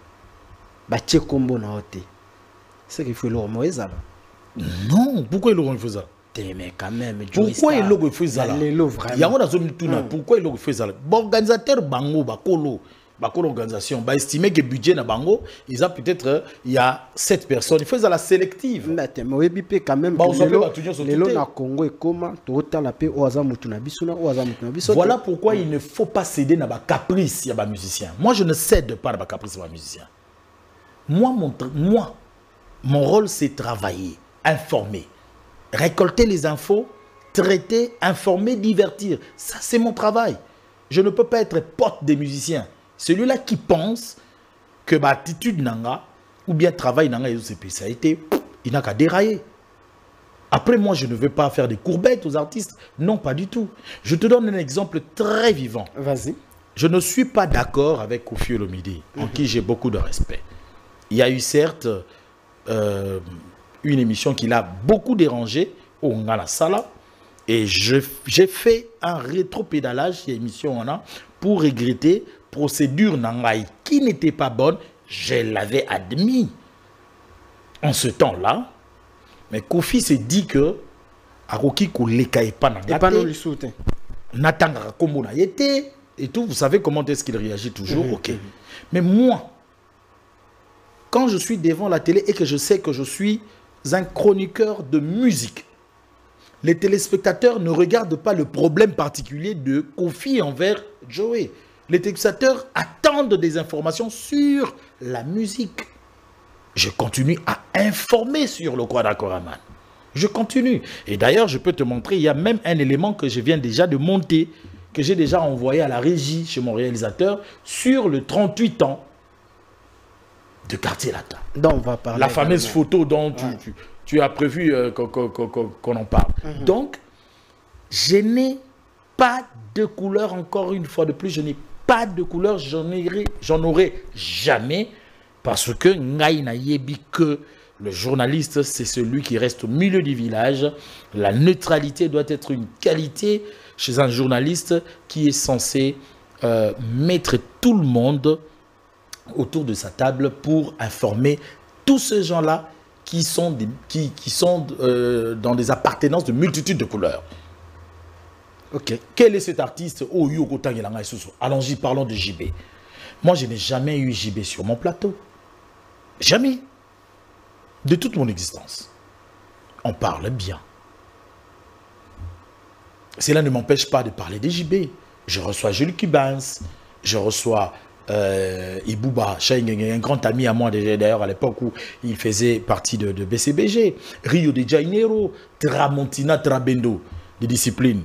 Bache Kombo na Ote. C'est qu'il faut le remoïse là. Non, pourquoi il fait ça? Mais quand même, pourquoi il fait ça? Il y a une zone tourna. Pourquoi il fait ça? Bon, organisateur Bango, Bakolo organisation, bah estimer que le budget na Bango, ils ont peut-être il y a 7 personnes. Il faut ça la sélective. Mais oui, quand même. Voilà pourquoi il ne faut pas céder na ba caprice ya ba musicien. Moi je ne cède pas na ba caprice ya ba musicien. Moi mon rôle c'est travailler, informer, récolter les infos, traiter, informer, divertir. Ça c'est mon travail. Je ne peux pas être pote des musiciens. Celui-là qui pense que ma attitude nanga ou bien travail nanga et spécialité, il n'a qu'à dérailler. Après moi, je ne veux pas faire des courbettes aux artistes. Non, pas du tout. Je te donne un exemple très vivant. Vas-y. Je ne suis pas d'accord avec Koffi Olomide, en qui j'ai beaucoup de respect. Il y a eu certes une émission qui l'a beaucoup dérangé au Ngala Sala. Et j'ai fait un rétro-pédalage, cette émission pour regretter procédure Nangaï qui n'était pas bonne. Je l'avais admis en ce temps-là. Mais Koffi s'est dit que Aroki Kouleka et pas Nangate. Natanga Kombo na yete et tout. Vous savez comment est-ce qu'il réagit toujours. Ok. Mais moi, quand je suis devant la télé et que je sais que je suis un chroniqueur de musique, les téléspectateurs ne regardent pas le problème particulier de Koffi envers Joey. Les téléspectateurs attendent des informations sur la musique. Je continue à informer sur le Kwada Koraman. Je continue. Et d'ailleurs, je peux te montrer, il y a même un élément que je viens déjà de monter, que j'ai déjà envoyé à la régie chez mon réalisateur, sur le 38 ans de Quartier Latin. Donc, on va parler la fameuse photo dont tu as prévu qu'on en parle. Donc, je n'ai pas de couleur, encore une fois de plus, je n'ai pas de couleur, j'en aurai jamais, parce que Ngaïna Yebi, que le journaliste, c'est celui qui reste au milieu du village. La neutralité doit être une qualité chez un journaliste qui est censé mettre tout le monde autour de sa table pour informer tous ces gens-là qui sont, dans des appartenances de multitudes de couleurs. Ok. Quel est cet artiste? Allons-y, parlons de JB. Moi, je n'ai jamais eu JB sur mon plateau. Jamais. De toute mon existence. On parle bien. Cela ne m'empêche pas de parler des JB. Je reçois Jules Cubans, je reçois Ibouba, un grand ami à moi d'ailleurs à l'époque où il faisait partie de BCBG. Rio de Janeiro, Tramontina, Trabendo. Des disciplines.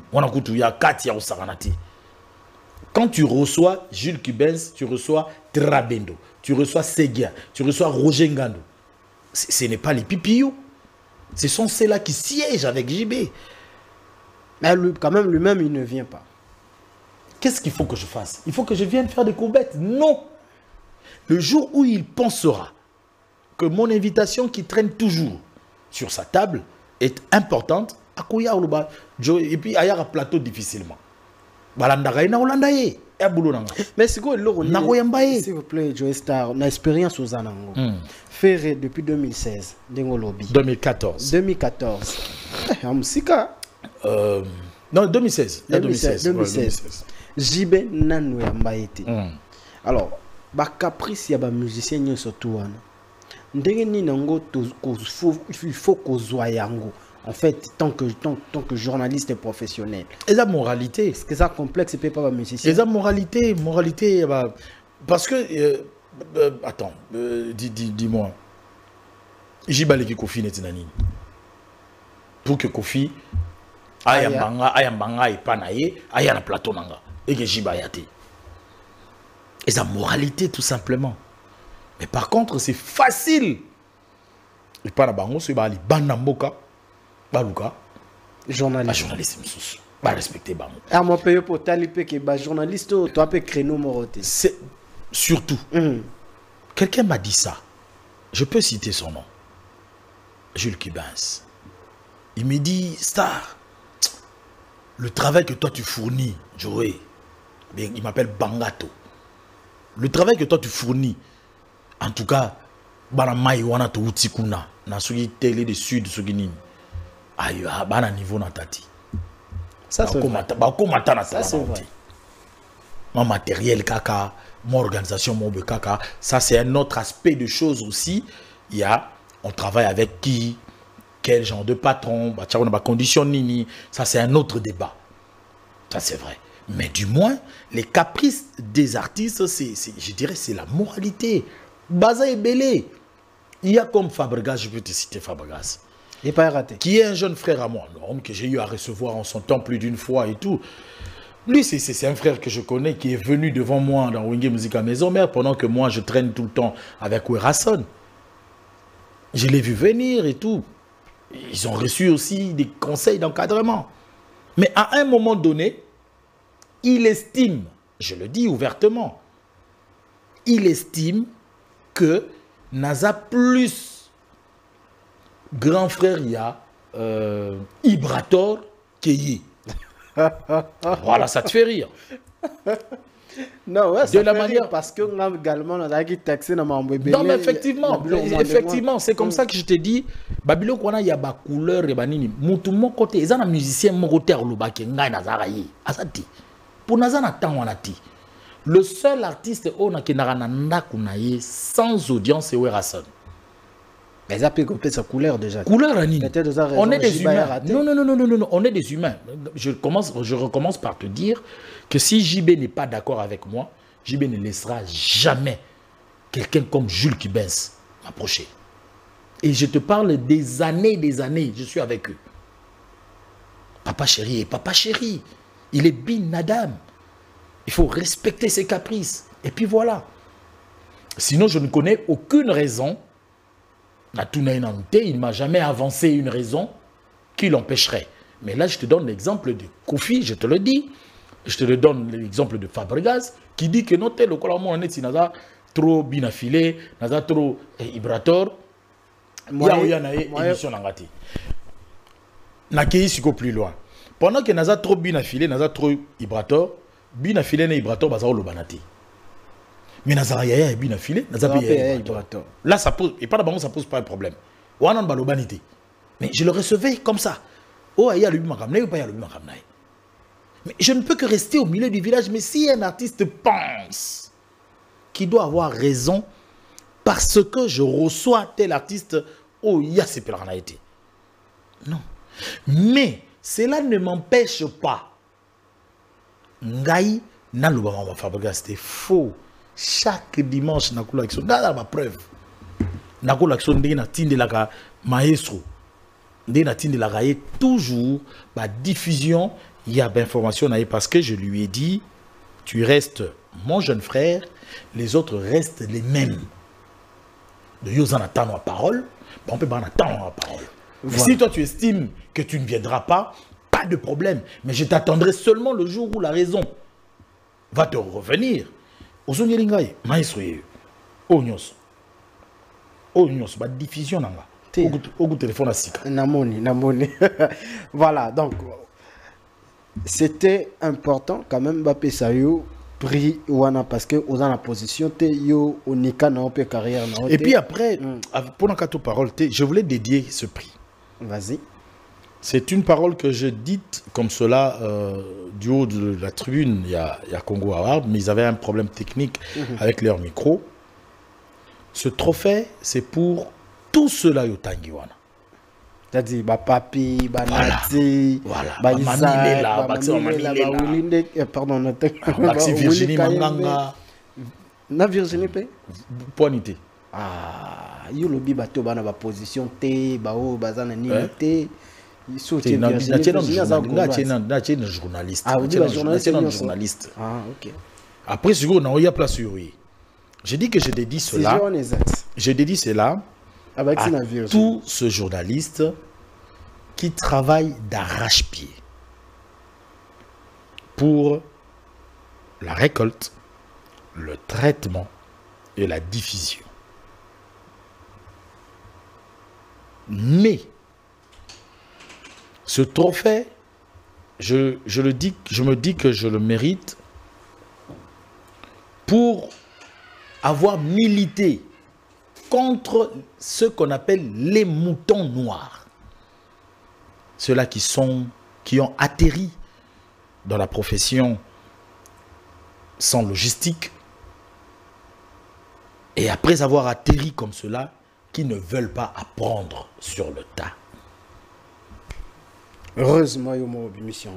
Quand tu reçois Jules Cubens, tu reçois Trabendo, tu reçois Seguia, tu reçois Roger Ngando. Ce n'est pas les pipillous. Ce sont ceux-là qui siègent avec JB. Mais lui, quand même, lui-même, il ne vient pas. Qu'est-ce qu'il faut que je fasse? Il faut que je vienne faire des courbettes? Non. Le jour où il pensera que mon invitation qui traîne toujours sur sa table est importante, et puis il y a un plateau difficilement. Mais c'est quoi s'il vous plaît, Joe Star, on a expérience aux Anango. Fait depuis 2016, 2014. 2014. Non, 2016. 2016. JB Nanou Yambaïti. Alors, ba caprice ya ba musicien nyo surtout wana. Ndenge ni nango il faut qu'on soit yango. En fait, tant que journaliste et professionnel. Et la moralité. Est-ce que ça complexe peut pas musicien? Et la moralité, parce que attends, dis-moi. Jibale ki Koffi n'est nani. Pour que Koffi ayambanga et panaye aya na plateau nanga. et que Jibayate. Et sa moralité, tout simplement. Mais par contre, c'est facile. Et pas la bango, c'est bali banamboka, baluka, journaliste, pas respecter bango. Ah, mon pays pour taliper que ba journaliste, toi peut créneau moroté. C'est surtout. Quelqu'un m'a dit ça. Je peux citer son nom. Jules Kibens. Il me dit, Star, le travail que toi tu fournis, Joey, il m'appelle Bangato. Le travail que toi tu fournis, en tout cas, Banamai wana to utikuna, na sugi télé de sud, sugi nini. Aïe, bana niveau na tati. Ça c'est vrai. Ça c'est vrai. Mon matériel kaka, mon organisation, mon kaka, ça c'est un autre aspect de choses aussi. Il y a, on travaille avec qui, quel genre de patron, condition nini, ça c'est un autre débat. Ça c'est vrai. Mais du moins, les caprices des artistes, je dirais, c'est la moralité. Baza et Belé. Il y a comme Fabregas, je peux te citer Fabregas. Il n'est pas raté. Qui est un jeune frère à moi, un homme que j'ai eu à recevoir en son temps plus d'une fois et tout. Lui, c'est un frère que je connais qui est venu devant moi dans Wenge Musica Maison Mère pendant que moi je traîne tout le temps avec Werrason. Je l'ai vu venir et tout. Ils ont reçu aussi des conseils d'encadrement. Mais à un moment donné, il estime, je le dis ouvertement, il estime que Naza plus grand frère, il y a Ibrator Keyi. Voilà, ça te fait rire. Non, ouais, de la manière parce que on a également taxé dans mon bébé. Non, mais effectivement, c'est comme ça que je te dis. Babylon, il y a des couleurs et banini. Mon côté, ils ont un musicien, mon côté, Asati. Pour Nazana Tan Wanati. Le seul artiste qui n'a sans audience, c'est Werrason. Mais ça peut compter sa couleur déjà. Couleur Anine. On est des humains. Non, on est des humains. Je recommence par te dire que si JB n'est pas d'accord avec moi, JB ne laissera jamais quelqu'un comme Jules Kibens m'approcher. Et je te parle des années, je suis avec eux. Papa chéri, il est bin Nadam. Il faut respecter ses caprices. Et puis voilà. Sinon, je ne connais aucune raison. Il ne m'a jamais avancé une raison qui l'empêcherait. Mais là, je te donne l'exemple de Kofi, je te le dis. Je te le donne l'exemple de Fabregas, qui dit que notre le colombo est trop bien affilé, trop Ibrator. Il y a une émission d'angati. Nakei siko plus loin. Pendant que Naza trop bien affilé, Naza trop Ibrator, bien affilé et Ibrator bazao le banati. Mais Naza yaya est bien affilé, Naza payé Ibrator. Là ça pose et pas d'abord ça pose pas un problème. Wanan balobanité. Mais je le recevais comme ça. Oh yaya le bimakamnaï ou pas yaya le bimakamnaï. Mais je ne peux que rester au milieu du village. Mais si un artiste pense qu'il doit avoir raison parce que je reçois tel artiste, oh, il y a ces pénalités. Non. Mais cela ne m'empêche pas. Ngaï, Naloubama Fabregas, c'était faux. Chaque dimanche, n'a pas de ma preuve. N'a pas de la maestro. N'a toujours la diffusion. Il y a d'informations parce que je lui ai dit, tu restes mon jeune frère, les autres restent les mêmes. De Yozan attend ma parole, on peut pas attendre ma parole. Voilà. Si toi tu estimes que tu ne viendras pas, pas de problème. Mais je t'attendrai seulement le jour où la raison va te revenir. Ozonyelingaï, maestro, Onyos, ma diffusion nanga. Au téléphone à Sika. Namoni. Voilà, donc. C'était important quand même Mbappé Sayou pris wana parce que aux la position te yo onika na pe carrière na. Et puis après pour la carte parole je voulais dédier ce prix. Vas-y. C'est une parole que j'ai dite comme cela du haut de la tribune il y a Congo Award, mais ils avaient un problème technique avec leur micro. Ce trophée c'est pour tout cela yo tangiwana. C'est-à-dire, papi, banati, Virginie Manganga. Na Virginie pe? Poinité. Ah, yo lobi bato bana ba position te, bao bazana nini te. journaliste. Ah, oui, journaliste. Ah, ok. Après, si on a eu place sur lui. Je dis que je dédie cela. Je dédie cela à tout ce journaliste qui travaille d'arrache-pied pour la récolte, le traitement et la diffusion. Mais ce trophée, je me dis que je le mérite pour avoir milité contre ce qu'on appelle les moutons noirs. Ceux-là qui ont atterri dans la profession sans logistique et après avoir atterri comme cela, qui ne veulent pas apprendre sur le tas. Heureusement, il y a une mission.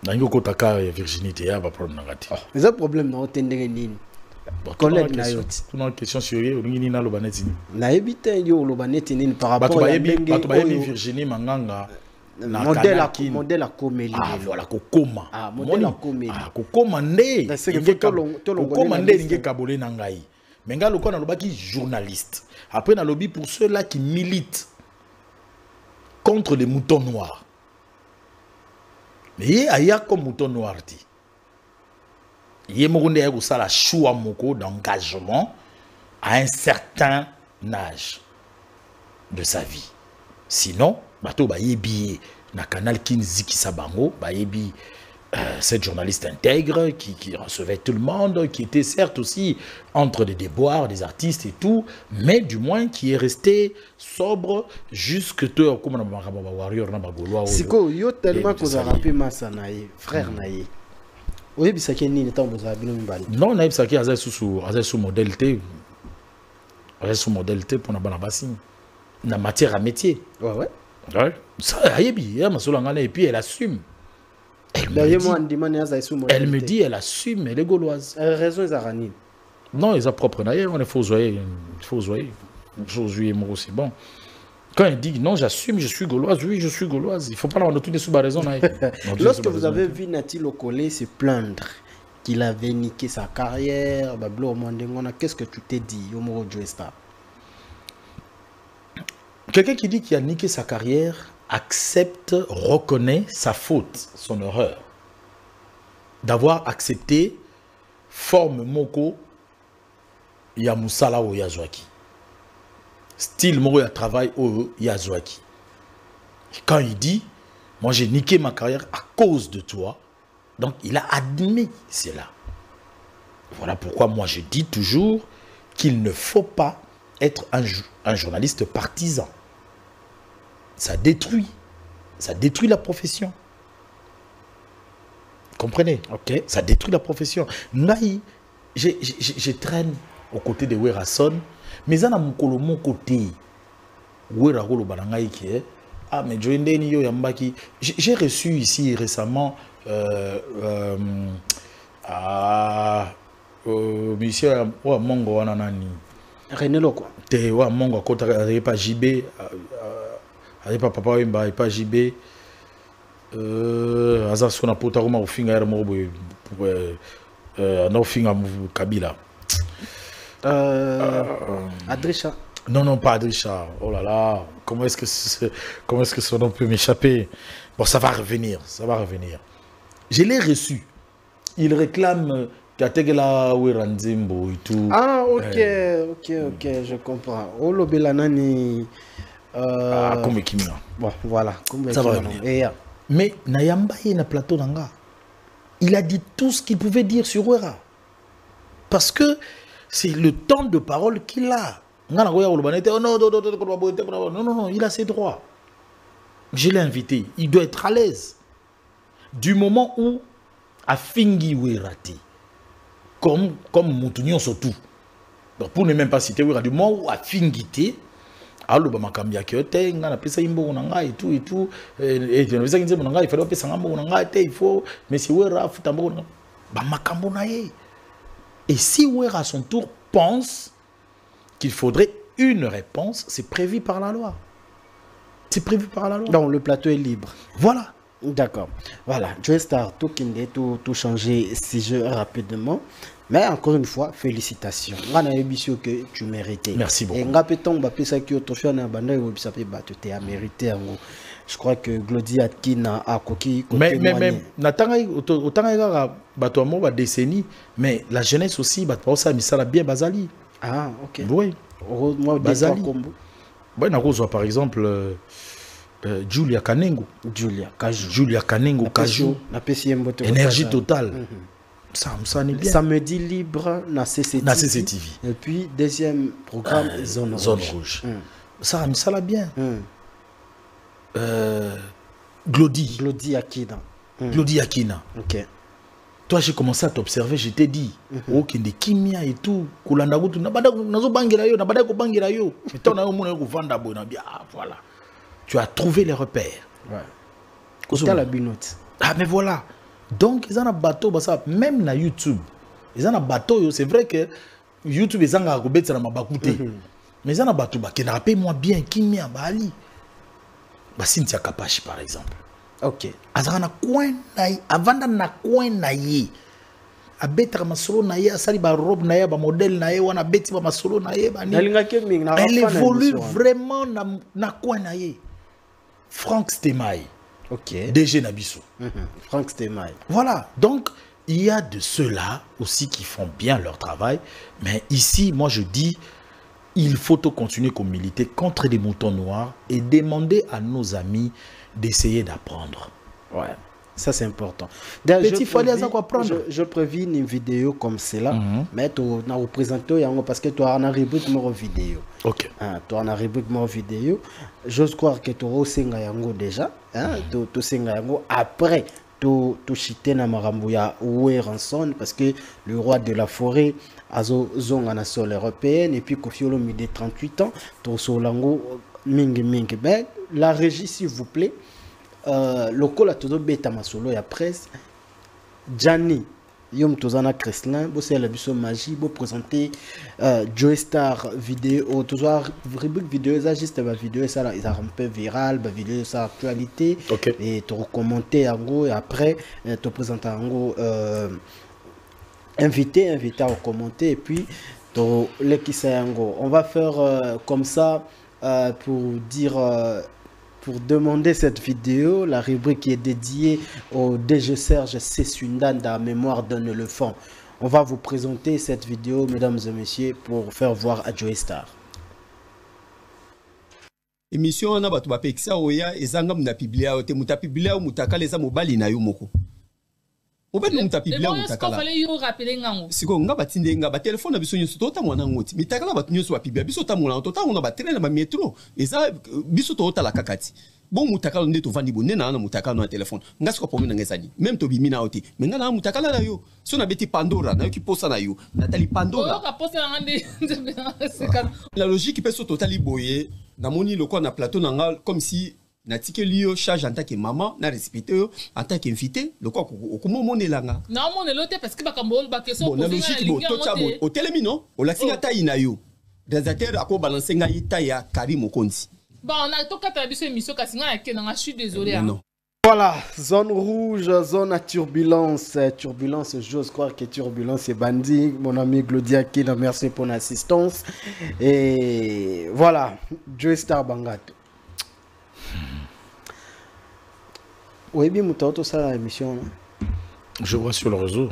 Virginie, il y a un problème. Mais un problème, non, tu as une question sur Virginie par rapport à Virginie Manganga. Modèle à comélie. Ah, voilà, kokoma. Ah, modèle à comélie. Ah, kokoma nde. Kokoma nde ninge kabole nangai. Menga loko na lobaki journaliste. Après na lobby pour ceux-là qui militent contre les moutons noirs. Mais il y a comme mouton noir dit. Il y a la choix moko d'engagement à un certain âge de sa vie. Sinon, bato ba yebi na canal Kinzi qui sabango ba yebi cette journaliste intègre qui recevait tout le monde, qui était certes aussi entre des déboires des artistes et tout, mais du moins qui est resté sobre jusque te comme na ba warrior na ba goloa. Siko yo tellement que ça rappelle massa naïe frère naïe. Oui bisaki ni temps boza bino mbali. Non naïe bisaki azai sous modalité. Azai sous modalité pour na bana basine. Na matière à métier. Ouais. Ouais. Ça yebi ya masolanga et puis elle assume. Elle me dit, elle assume, elle est gauloise. Raison est aranine. Non, ils ont propre naïe, on est faux jouer. Moi aussi, bon. Quand elle dit non, j'assume, je suis gauloise, oui, je suis gauloise. Il ne faut pas avoir toutes les sous-raisons. Lorsque vous avez vu Nati Lokole se plaindre qu'il avait niqué sa carrière, qu'est-ce que tu t'es dit, Yomoro Joesta? Quelqu'un qui dit qu'il a niqué sa carrière accepte, reconnaît sa faute, son erreur. D'avoir accepté forme moko ya musala o yazwaki. Style moko ya travail o yazwaki. Quand il dit, moi j'ai niqué ma carrière à cause de toi, donc il a admis cela. Voilà pourquoi moi je dis toujours qu'il ne faut pas être un journaliste partisan. Ça détruit la profession. Comprenez? Ok. Ça détruit la profession. Naï, je traîne aux côtés de Werason, mais ça n'a mon côté. Weragolo Balangaï qui est. Ah, mais j'ai reçu ici récemment monsieur Mongo Wananani. René Loko. Te wa Mongo Kota pas JB. Pas papa Wimba, pas JB. Azar sona pota roma ufinga era mobo na ufinga Kabila. Adrisha. Non, pas Adrisha. Oh là là, comment est-ce que son nom peut m'échapper? Bon, ça va revenir. Je l'ai reçu. Il réclame Kategela Wiranzimbo et tout. Ah, ok, je comprends. Olo Belanani. Comme Kimia. Bon, voilà. Ça va revenir. Mais Nayamba est na plateau nanga. Il a dit tout ce qu'il pouvait dire sur Wera. Parce que c'est le temps de parole qu'il a. Non, il a ses droits. Je l'ai invité. Il doit être à l'aise. Du moment où a fingi Werati, comme Moutunion surtout. Donc pour ne même pas citer Wera, du moment où a fingité, alors bah makambia kyote ngana pesa imbo nanga et tout et je ne sais pas nanga il faut pesa ngambo nanga il faut mais si Wera futambo bah makambo na ye. Et si Wera à son tour pense qu'il faudrait une réponse, c'est prévu par la loi. C'est prévu par la loi. Donc le plateau est libre. Voilà. D'accord. Voilà. Joe Star, tout changer si je rapidement. Mais encore une fois, félicitations. Que tu méritais. Merci beaucoup. Je crois que Glody Atkina a coquille. Mais décennie, mais la jeunesse aussi, ça bien Bazali. Ah, ok. Oui. Bazali. Par exemple, Julia Kanengo. Julia Kanengo, Kajou. Énergie totale. Ça n'est bien. Samedi libre na CCTV. Et puis deuxième programme Zone Rouge. Ça l'a bien. Glody Akina. Glody Akina. Ok. Toi, j'ai commencé à t'observer, je t'ai dit, ok, des kimia et tout, voilà. Tu as trouvé les repères. Ouais. La binote. Ah, mais voilà. Donc, ils ont un bateau, même na YouTube. Ils ont un bateau, c'est vrai que YouTube, ils ont un bateau, mais ils ont un bateau, qui n'a pas moi bien, kimia, bali. Cynthia Kapashi, par exemple. Ok. Avant na coin na ye. Abetra masolo na ye, asali ba robe na ye, ba modèle na ye, wana beti ba masolo na ye, elle évolue vraiment na coin na ye. Franck Stemaï. Ok. DG Nabiso. Franck Stemaï. Voilà. Donc, il y a de ceux-là aussi qui font bien leur travail. Mais ici, moi je dis, il faut continuer comme militer contre les moutons noirs et demander à nos amis d'essayer d'apprendre. Ouais, ça c'est important. Je prévis une vidéo comme celle-là, mais tu as représenté parce que tu as un rubrique de vidéo. Ok. Tu as un rubrique de vidéo. J'ose croire que tu as aussi déjà. Tu as après. Tu chité na marambuya oué ranson parce que le roi de la forêt azo zonga na sol européenne et puis Koffi Olomide 38 ans to solango mingi ben la régie s'il vous plaît lokola todo beta masolo ya presse Gianni Yom Tozana Kreslin, bo c'est la biso magie, bo présenter Joe Star vidéo, toujours rubrique vidéo, ça juste ma vidéo, ça là, ils a un peu viral, ma vidéo ça actualité, et tu commenter en gros, et après tu présenter en gros, invité à commenter, et puis tu l'équipe en gros. On va faire comme ça pour dire. Pour demander cette vidéo, la rubrique qui est dédiée au DG Serge Sessundanda, mémoire d'un éléphant. On va vous présenter cette vidéo, mesdames et messieurs, pour faire voir à Joe Star. Émission on a batu bapekisa oya ezanga muna publier ote muta publier ou mutakala eza mobali na yo moko. Obe no muta publier mutakala. Fallait yo rappeler ngango. Siko nga batinde nga ba téléphone na biso nyoso tota mwana ngoti. Mitakala batu nyoso ba publier biso ta mwana tota on ba train na ba métro. Eza biso tota la kakati. Bon mutakala nde to vandi bonne na mutakala na téléphone. Nga siko pomi na ngezani. Même to bimi na oti. Mais nga na mutakala na yo. So na beti Pandora na yo ki posa na yo. Nathalie Pandora. Oyo ka posa na ngande. La logique peut se totali boyer. Na moni le quoi na plateau na comme si Natike Lio charge en tant que maman, na respecté en tant qu'invité, le quoi comment mon elanga. Non mon elote parce que bakambol bakeso. Bon la logique bo to chabo au télémino, au la singa ta inayo. Réalisateur a ko balancer nga ita ya Karim Okonzi. Bon on a to kata biso émission kasi nga ke na je suis désolé. Non. Voilà, zone rouge, zone à turbulence. Turbulence, j'ose croire que turbulence est bandit. Mon ami Glodia Kina, merci pour l'assistance. Et voilà, Joe Star Bangato. Oui, bien, tout ça, l'émission. Je vois sur le réseau.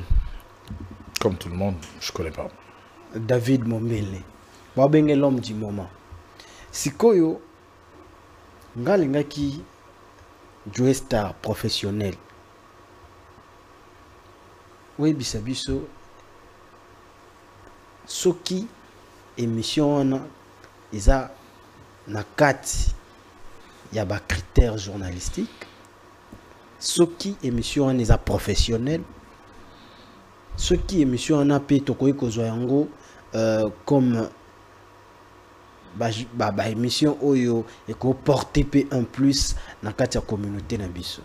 Comme tout le monde, je ne connais pas. David Mombele. Moi, ben, l'homme du moment. Sikoyo, Ngalingaki. Joe Star professionnel. Oui, bisabiso. Soki émission na isa na kati ya ba critères journalistiques. Soki émission na isa professionnel. Soki émission na pe tokoyi kozwa yango comme ba émission oyo et ko porter un plus na kati ya communauté na biso.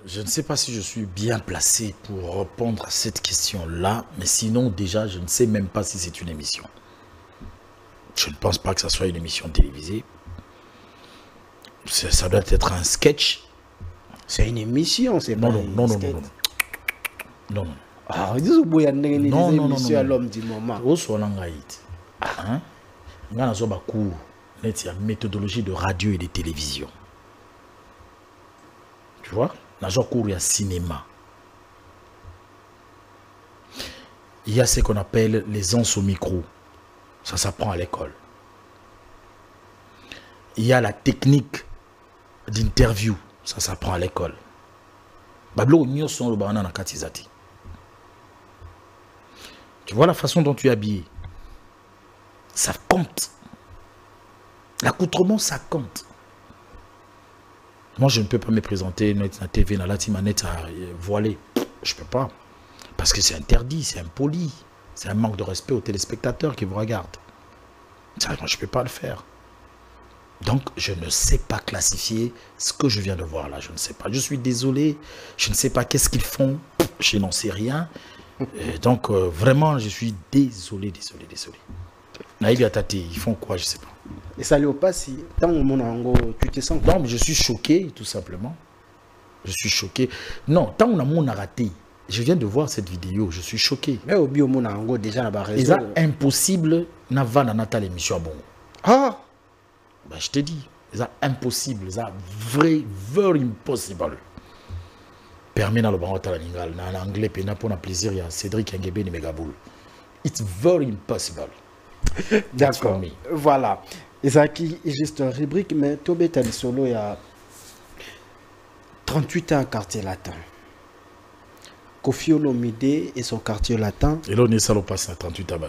Je ne sais pas si je suis bien placé pour répondre à cette question-là, mais sinon déjà je ne sais même pas si c'est une émission. Je ne pense pas que ça soit une émission télévisée. Ça doit être un sketch. C'est une émission, c'est pas non. Ah, ils ont beau y aller une émission à l'homme du moment. Hein? Il y a une méthodologie de radio et de télévision. Tu vois? Il y a cours de cinéma. Il y a ce qu'on appelle les ans au micro. Ça s'apprend à l'école. Il y a la technique d'interview. Ça s'apprend à l'école. Tu vois la façon dont tu es habillé. Ça compte. L'accoutrement, ça compte. Moi, je ne peux pas me présenter dans la TV, dans la manette voilée. Je ne peux pas. Parce que c'est interdit, c'est impoli. C'est un manque de respect aux téléspectateurs qui vous regardent. Ça, moi, je ne peux pas le faire. Donc, je ne sais pas classifier ce que je viens de voir là. Je ne sais pas. Je suis désolé. Je ne sais pas qu'est-ce qu'ils font. Je n'en sais rien. Donc, vraiment, je suis désolé. Naïbi Atate, ils font quoi? Je ne sais pas. Et ça lui passe si tu te sens? Non, mais je suis choqué, tout simplement. Je suis choqué. Non, tant on a raté. Je viens de voir cette vidéo, je suis choqué. Mais au bio, on a déjà la raison. C'est impossible d'avoir dans l'émission. Bon. Ah! Ben, je te dis, c'est impossible, c'est very impossible. Permis dans le banc en anglais, pour plaisir, il y a Cédric Ngebe et Megaboul. It's very impossible. D'accord. Voilà. Isaki est juste une rubrique, mais Tobé Talisolo, il y a 38 ans à quartier latin. Kofi Olomide et son quartier latin. Et là, on est salopé à 38 ans.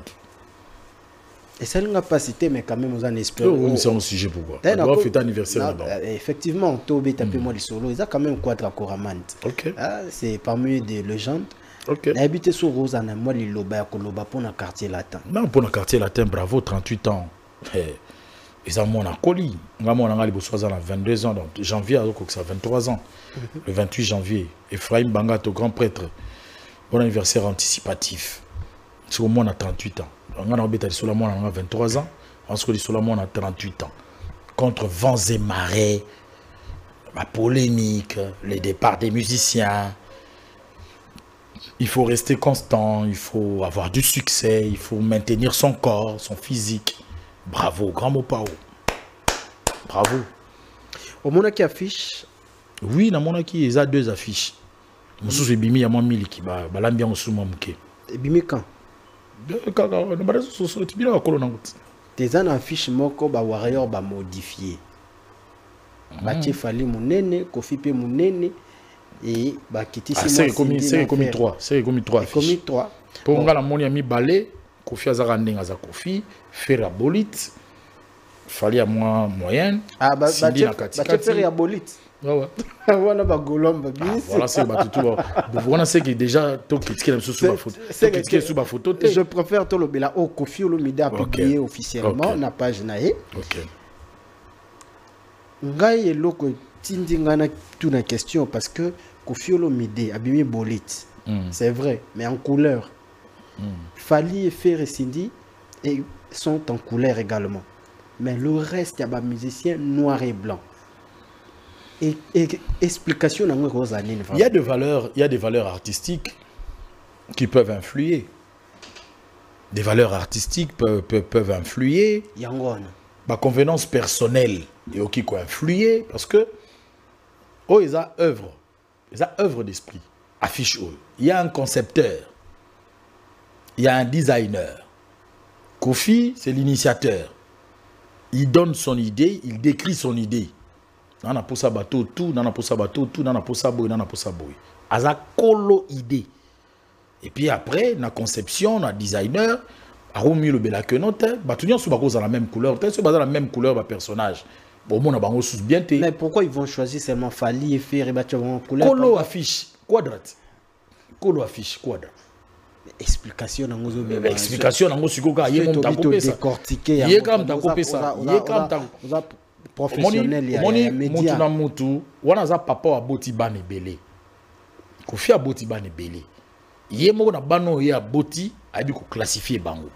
Et ça ne l'a pas cité, mais quand même, on en espère. Oui, c'est un sujet pourquoi. On doit fêter l'anniversaire là-bas. Effectivement, Tobé Tapé-moi du solo, ils ont quand même quoi de la Coramante. Ok. C'est parmi des légendes. Ok. Habité sur Rosana, moi, il loba pour le quartier latin. Non, pour le quartier latin, bravo, 38 ans. Ils ont mon colis. Moi, on a 22 ans, donc janvier, ça a 23 ans. Le 28 janvier, Ephraim Bangato, grand prêtre, bon anniversaire anticipatif. C'est au moins on a 38 ans. On a 23 ans, on a 38 ans. Contre vents et marées, la polémique, les départs des musiciens. Il faut rester constant, il faut avoir du succès, il faut maintenir son corps, son physique. Bravo, grand mot Pao. Bravo. Au monde qui affiche. Oui, dans mon qui il y a 2 affiches. Monsieur c'est Bimi, il y a moins 1000 qui va l'ambiance sous mon mouké. Et Bimi quand? Tes affiches moko ba warrior ba modifié. Batie fali munene, Kofi pe munene et ba kiti c'est comme 3, c'est comme 3 affiches. Comme 3. Pour nga la moni ami balé, Kofi azara ndenga za Kofi, faire bolite. Fallait à moi moyenne. Ah bah faire bolite. Ouais. Voilà ba golomba bis. Voilà c'est ba tout. Voilà c'est que déjà to critiquer sous ma photo. Sous ma photo. Je préfère to lobela au Kofi Olomide a publié officiellement na page nae. OK. Ngai loko tindingana toute la question parce que Kofi Olomide a bimi bolite. C'est vrai, mais en couleur. Fali et Ferre Cindy sont en couleur également. Mais le reste, il y a des musiciens noirs et blancs. Et explication dans il y a des valeurs artistiques qui peuvent influer. Des valeurs artistiques peuvent influer. Ma convenance personnelle est qui peut influer parce que ils ont œuvre d'esprit. Affiche eux. Il y a un concepteur. Il y a un designer. Kofi, c'est l'initiateur. Il donne son idée, il décrit son idée. Nana posa bateau tout, nana posa bateau tout, nana posa boy, nana posa boy. Aza kolo idée. Et puis après, na conception, na designer, a remis le belake note, batunion sous bako la même couleur, peut-être sur la même couleur ba personnage. Bon, mon abango sous bien té. Mais pourquoi ils vont choisir seulement Fali et faire et battre en couleur? Kolo affiche quadrate. Kolo affiche quadrate. Explication dans nos obéis. Explication dans nos sukoka. Il y a comme décortiquer. Il y a comme ta copie ça. Il y a comme ta professionnel. Il y a média. Mutu na mutu. Wana za papa a boti ban ebele. Kofi a boti ban ebele. Il y a mo na bano ya boti a bi ko classifier bango.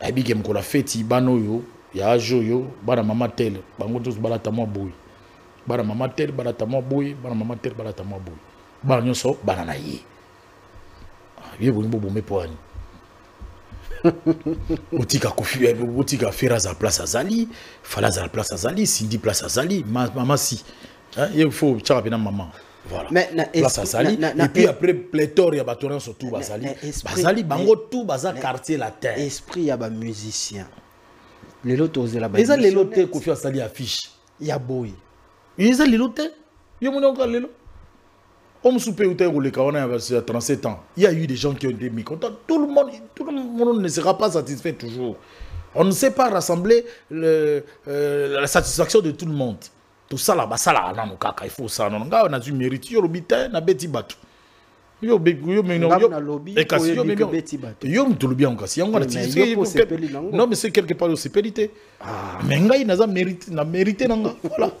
Abigem ko la fête bano yo, ya joyo, bana mama tel, bango tous balata mo boy. Bana mama tel balata mo boy, bana mama tel balata mo boy. Ba nyonso banana ye. Ye bo mbo me poani. Otika kofi, otika fera za place azali, fala za place azali, Cindy place azali, maman si. Hein, il faut tcharabina maman. Voilà. Mais place azali et puis après pléthore ya batoran surtout bazali. Bazali bango tout baza quartier la terre. Esprit ya ba musicien. Les lots osé la ba. Les les lots kofi azali affiche. Ya boy. Les les lots yo mon oncle lelo. Homme soupé ou terre ou les kawana à 37 ans. Il y a eu des gens qui ont été mécontents. Tout le monde ne sera pas satisfait toujours. On ne sait pas rassembler la satisfaction de tout le monde. Tout ça là-bas, ça là, il faut ça. On a du mérite. Yo l'obité, na beti batu. Yo non mais c'est quelque part aussi périté. Mais ngai naza mérite, na mérité nanga. Voilà.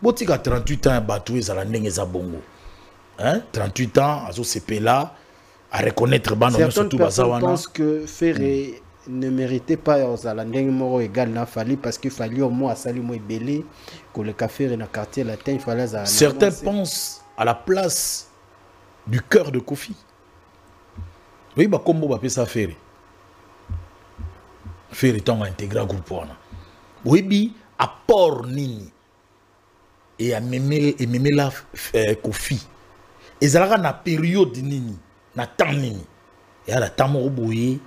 Botika 38 ans batoué za la ndenge za bongo. Hein? 38 ans, à ce là, à reconnaître certaines personnes pensent que Ferré ne méritait pas la moro égal na Fali parce qu'il fallait au moins à Salimo Belé que le café dans quartier latin il fallait. Certains pensent à la place du cœur de Kofi. Oui, bah comment on va ça Ferré? Ferré étant intégré groupe wana. Oui, bi apport nini et à mémé la Kofi. Et ça a une période nini, na temps nini. Et à la temps où boye,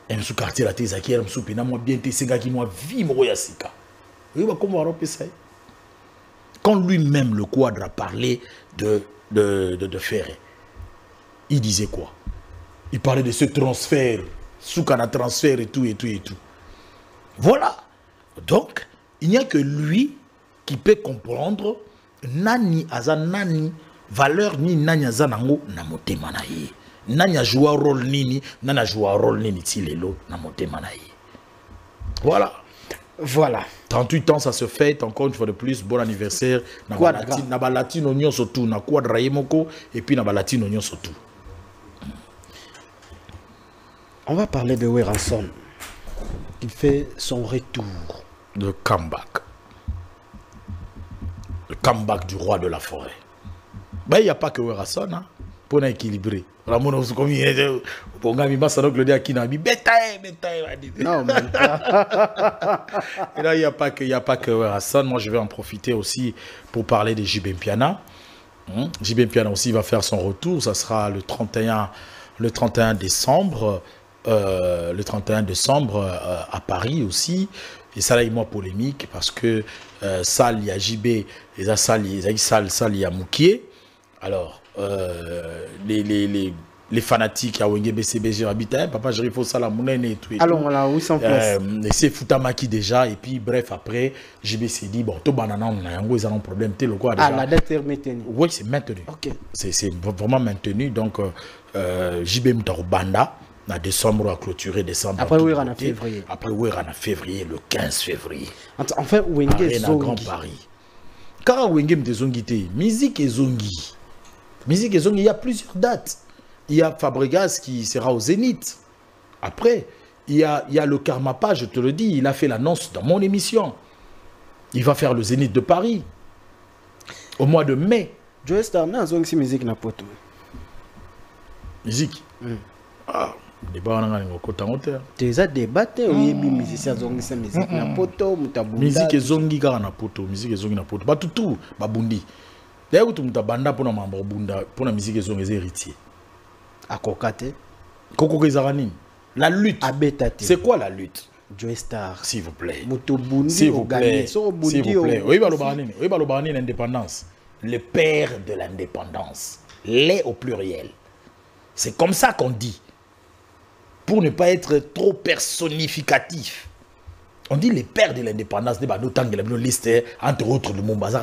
un sous quartier la tesa qui est un sous pena moi bien té senga qui moi vie mo ya sika. Oui bah comment on ça. Quand lui-même le Quadre a parlé de Ferré, il disait quoi? Il parlait de ce transfert, sous qu'on a transfert et tout. Voilà. Donc il n'y a que lui qui peut comprendre nani azanani valeur ni nanya zanango na motema na ye. Nanya joua rôle nini, nana joua rôle nini tilelo na motema na ye. Voilà. Voilà. 38 ans ça se fête encore une fois de plus. Bon anniversaire. Na balatine oignon surtout. Na Quadra yemoko et puis na balatine oignon surtout. On va parler de Werrason qui fait son retour. Le comeback. Le comeback du roi de la forêt. Ben, il n'y a pas que Werrason hein, pour équilibrer. Ramon, comme il est, pour gagner ma sanoc le dia qui n'a mis bétail. Non, même pas. Et là, il n'y a pas que Werrason. Moi, je vais en profiter aussi pour parler de JB Mpiana. JB Mpiana aussi va faire son retour. Ça sera le 31 décembre. Le 31 décembre à Paris aussi. Et ça là, il est moins polémique parce que ça, il y a JB, et ça, il y a Moukié. Alors, les fanatiques à Wenge BCBG habitent, papa, j'arrive au Salamounène et tout. Alors, voilà, où sont place. C'est Foutamaki déjà, et puis bref, après, JB s'est dit, bon, tout banana, on a un problème, tel quoi déjà. Ah, la date est maintenue. Oui, c'est maintenu. Ok. C'est vraiment maintenu, donc JB Mtarobanda. En décembre, on a clôturé décembre. Après, oui, on a février. Après, oui, on a février, le 15 février. Enfin, Wenge est Grand Paris. Car Wenge Mtezongité, musique et zongi. Musique et zongi, il y a plusieurs dates. Il y a Fabregas qui sera au Zénith. Après, il y a le Karmapa, je te le dis, il a fait l'annonce dans mon émission. Il va faire le Zénith de Paris. Au mois de mai. Joe Star, n'a pas de musique na poto. Musique. Ah. Débat on a déjà débatté oui musicien zongi sa musique na poto mutabunda musique zongi ka na poto musique zongi na poto batutu babundi d'ailleurs tu mutabanda pona mambo bunda pona musique zongi les héritiers akokate koko kezarani la lutte abetate c'est quoi la lutte Joe Star s'il vous plaît mutubundi s'il vous plaît oui balobanini l'indépendance le père de l'indépendance les au pluriel c'est comme ça qu'on dit. Pour ne pas être trop personnificatif. On dit les pères de l'indépendance, entre autres le Mombasa.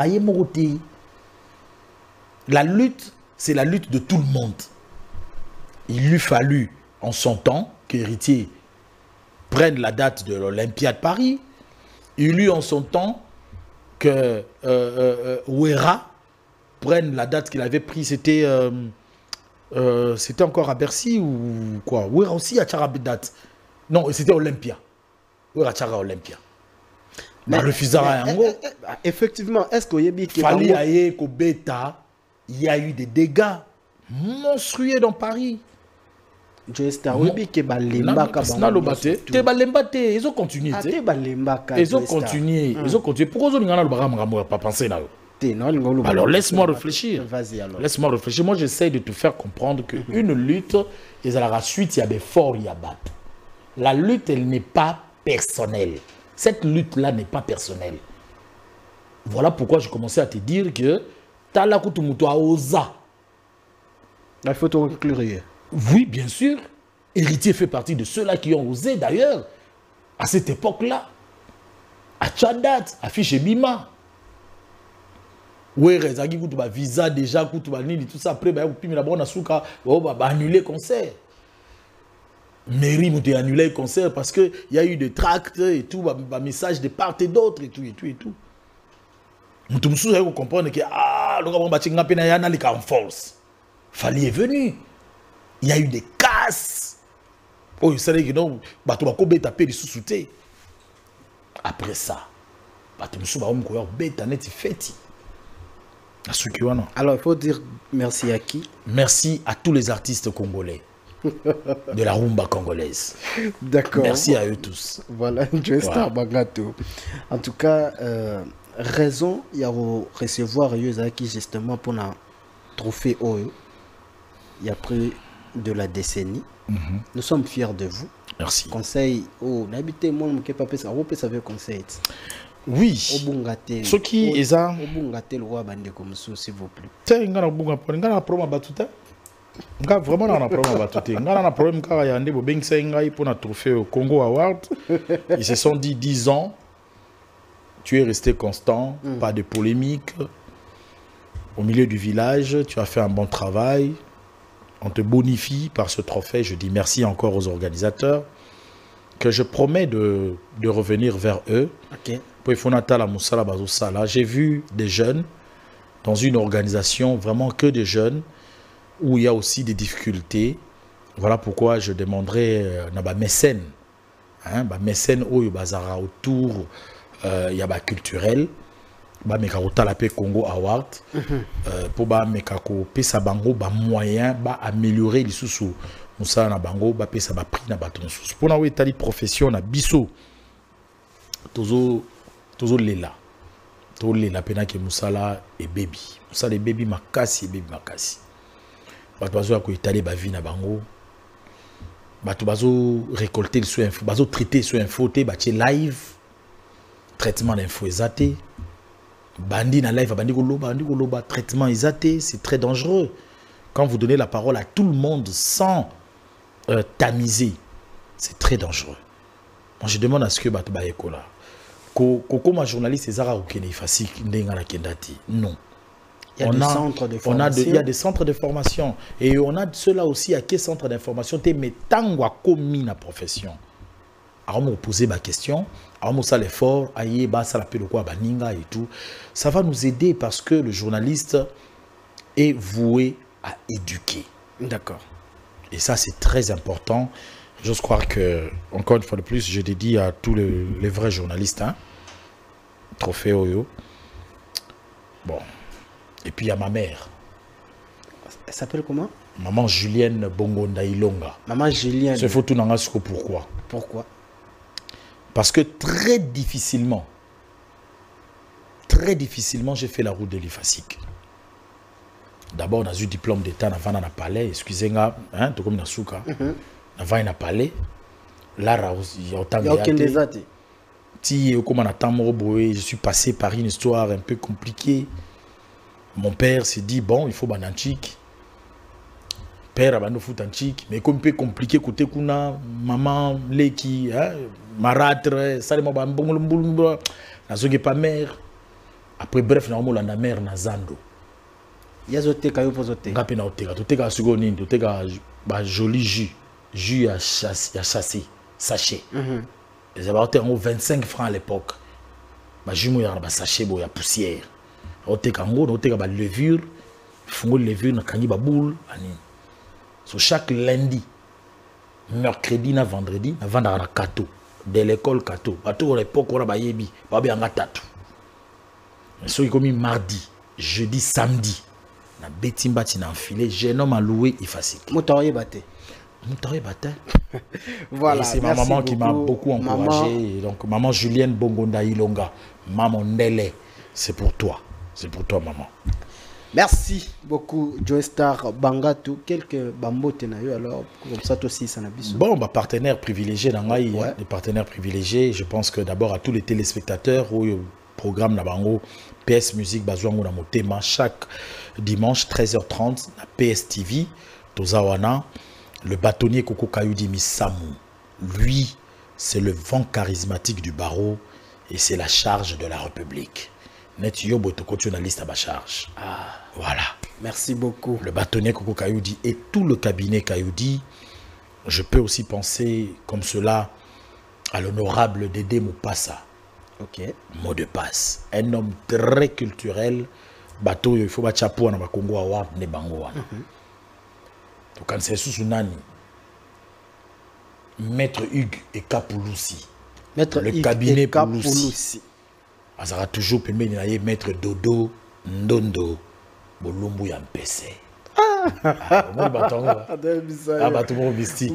La lutte, c'est la lutte de tout le monde. Il lui fallut en son temps qu'Héritier prenne la date de l'Olympiade Paris. Il lui en son temps que Ouera prenne la date qu'il avait prise. C'était encore à Bercy ou quoi? Oui, aussi à Tcharabidat. Non, c'était Olympia. Oui, Olympia. Mais refusera effectivement, est-ce qu'il y a il y a eu des dégâts monstrueux dans Paris. Ils ont continué. Ils ont continué. Pourquoi ils n'ont pas pensé là? Alors laisse-moi réfléchir. Laisse-moi réfléchir. Moi, j'essaie de te faire comprendre qu'une lutte, il y a la suite, il y a des forts, il y a des bas. La lutte, elle n'est pas personnelle. Cette lutte-là n'est pas personnelle. Voilà pourquoi je commençais à te dire que Tala Kutumuto a osé. Il faut te conclure. Oui, bien sûr. Héritier fait partie de ceux-là qui ont osé, d'ailleurs, à cette époque-là. À Tchadat, à Fichebima. Oui, Rezagi Koutuba visa déjà, Koutuba Nini, tout ça. Après, on va annuler le concert. Mairie m'a annulé le concert parce qu'il y a eu des tracts et tout, des messages de part et d'autre et tout, et tout, et tout. Nous devons comprendre que, le gars en force. Fali est venu. Il y a eu des casses. Oh, vous savez que non, après ça, alors il faut dire merci à qui? Merci à tous les artistes congolais de la rumba congolaise. D'accord. Merci à eux tous. Voilà, Joestar Bagato. En tout cas, raison, il y a recevoir qui justement pour un trophée OE. Il y a près de la décennie. Nous sommes fiers de vous. Merci. Conseil, n'habitez moi, je ne sais pas, vous pouvez conseil. Oui. Ce qui est ça. Le roi bandé comme ça, s'il vous plaît. C'est un problème batuta. Vraiment un problème batuta. Un problème car il y a un débat bien que pour un trophée au Congo Award. Ils se sont dit 10 ans. Tu es resté constant, pas de polémique. Au milieu du village, tu as fait un bon travail. On te bonifie par ce trophée. Je dis merci encore aux organisateurs. Que je promets de revenir vers eux. Okay. J'ai vu des jeunes dans une organisation, vraiment que des jeunes, où il y a aussi des difficultés. Voilà pourquoi je demanderai un mécène. Mécène autour, il y a culturel. Congo Award pour moyen améliorer les sous Moussa na bango ba pesa ba prix na bato mosusu pour na wetali profession na biso tozo lela to lela pena ke musala et baby musala et baby makasi bato bazo ko etali ba vie na bango bato bazo récolter sur info bazo traiter sur info te ba live traitement d'info exaté bandi na live bandi ko loba traitement exaté, c'est très dangereux quand vous donnez la parole à tout le monde sans tamiser, c'est très dangereux. Moi, je demande à ce que Bato Bayekola, comme journaliste, c'est Zara Okene Fasik Ndengana Kendati. Non. Il y a des centres de formation. Il y a des centres de formation. Et on a ceux-là aussi à quel centre d'information te metangwa commis la profession. Alors, on poser ma question. Alors, on ça l'effort. Aïe, bah, ça l'appelle quoi, baninga et tout. Ça va nous aider parce que le journaliste est voué à éduquer. D'accord. Et ça, c'est très important. J'ose croire que, encore une fois de plus, je dédie à tous les vrais journalistes. Hein? Trophée Oyo. Bon. Et puis, il y a ma mère. Elle s'appelle comment? Maman Julienne Bongonda Ilonga. Maman Julienne. C'est faut tout n'angasco pourquoi? Pourquoi? Parce que très difficilement, j'ai fait la route de l'IFASIC. D'abord, on a eu le diplôme d'État avant dans le palais, excusez-moi, hein, tout comme dans le souka. Avant, on a parlé. Là, il y a autant de choses. Si, comme on attend, je suis passé par une histoire un peu compliquée. Mon père s'est dit, bon, il faut bananchik. Père a bandu foutanchik. Mais comme un peu compliqué, côté kuna, maman, leki, marâtre, ça, moi, n'a pas mère. Après, bref, on a la mère, na zando. Yazoteka yo pozote. Ngapi na oteka, toteka seconde, toteka ba joli jus à chasser, sachet. Ils avaient 25 francs à l'époque. Ba jus mo ya ba sachet bo ya poussière. Oteka ngo, oteka ba levure, fungo levure na kanyi ba boule ani. So chaque lundi, mercredi na vendredi na vendre na kato de l'école kato bato à l'époque on a bayebi babi anga tatu so ikomi mardi jeudi samedi na betimba tina enfilé jeune homme a loué ifasiki motaye baté voilà, c'est ma maman qui m'a beaucoup encouragé. Maman. Donc maman Julienne Bongonda Ilonga, maman Ndele, c'est pour toi maman. Merci beaucoup Joe Star Bangatu. Quelques bambotes na yo alors comme ça aussi ça n'a pas. Bon bah partenaire privilégié dans ouais. Les partenaires privilégiés, je pense que d'abord à tous les téléspectateurs au programme na bango PS Musique bazwango na motema chaque dimanche 13h30 na PS TV Tozawana. Le bâtonnier Koko Kayudi Misamu, lui, c'est le vent charismatique du barreau et c'est la charge de la République. Net Yobo Toko journaliste à ma charge. Ah, voilà. Merci beaucoup. Le bâtonnier Koko Kayudi et tout le cabinet Kayudi. Je peux aussi penser comme cela à l'honorable Dédé Moupassa. Ok. Mot de passe. Un homme très culturel. Bateau, il faut battre chapeau dans Congo Award ne bango. Quand c'est sous Nani, Maître Hugues et Kapouloussi, le cabinet Pouloussi, ça a toujours permis de Maître Dodo Ndondo Bolumbu Yampese.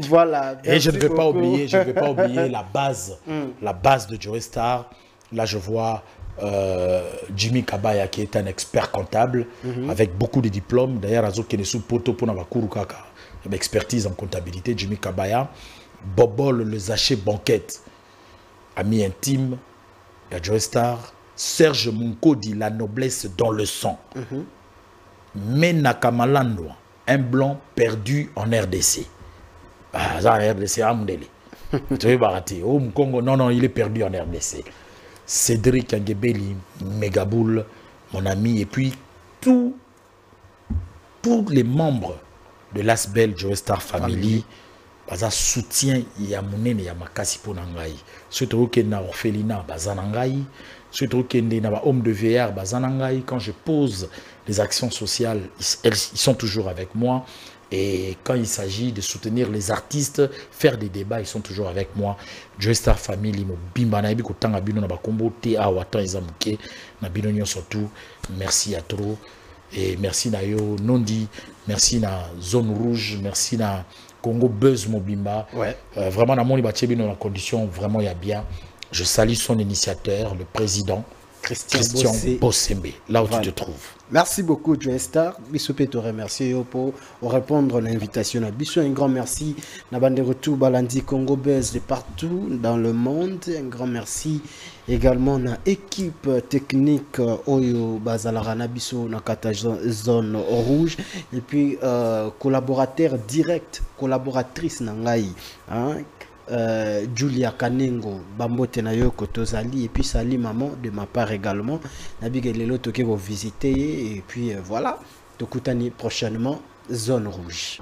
Voilà. Et je ne vais pas oublier la base de Joe Star. Là, je vois Jimmy Kabaya qui est un expert comptable avec beaucoup de diplômes. D'ailleurs, Azo Kenesu Poto pour Navakuru Kaka. Expertise en comptabilité, Jimmy Kabaya, Bobol le Zaché Banquette, ami intime, il y a Joe Star, Serge Munko dit la noblesse dans le sang. Mena Kamalando, un blanc perdu en RDC. Ah, ça, RDC, Amdele. Tu veux barater. Oh, Mkongo, non, il est perdu en RDC. Cédric Angebeli, Megaboul, mon ami, et puis tous les membres de l'Asbel Joe Star Family, baza soutien ya munene ya makasi po nangai. Surtout que na orphelinat baza nangai, surtout que na ba homme de VR baza nangai. Quand je pose les actions sociales, ils sont toujours avec moi. Et quand il s'agit de soutenir les artistes, faire des débats, ils sont toujours avec moi. Joe Star Family, mo bimba na ibi ko tanga bino na ba kombo te a watan izamuke na bino nyo surtout. Merci à trop. Et merci na yo Nondi, merci na Zone Rouge, merci na Congo Buzz Mobimba. Ouais. Vraiment na moni bachebi dans la condition vraiment il y a bien. Je salue son initiateur, le président Christian Bossembe, là où tu te trouves. Merci beaucoup Joe Star. Bissopé te remercie pour répondre à l'invitation. Bissou, un grand merci. Nabande retour Balandi Congo Buzz de partout dans le monde. Un grand merci également à l'équipe technique Oyo Bazalarana Bissou na kata zone rouge et puis collaborateur direct, collaboratrice Nangai. Julia Kanengo Bambote na yo Kotozali et puis Sali maman de ma part également Nabigelelo toke vous visiter et puis voilà Tokutani prochainement Zone Rouge.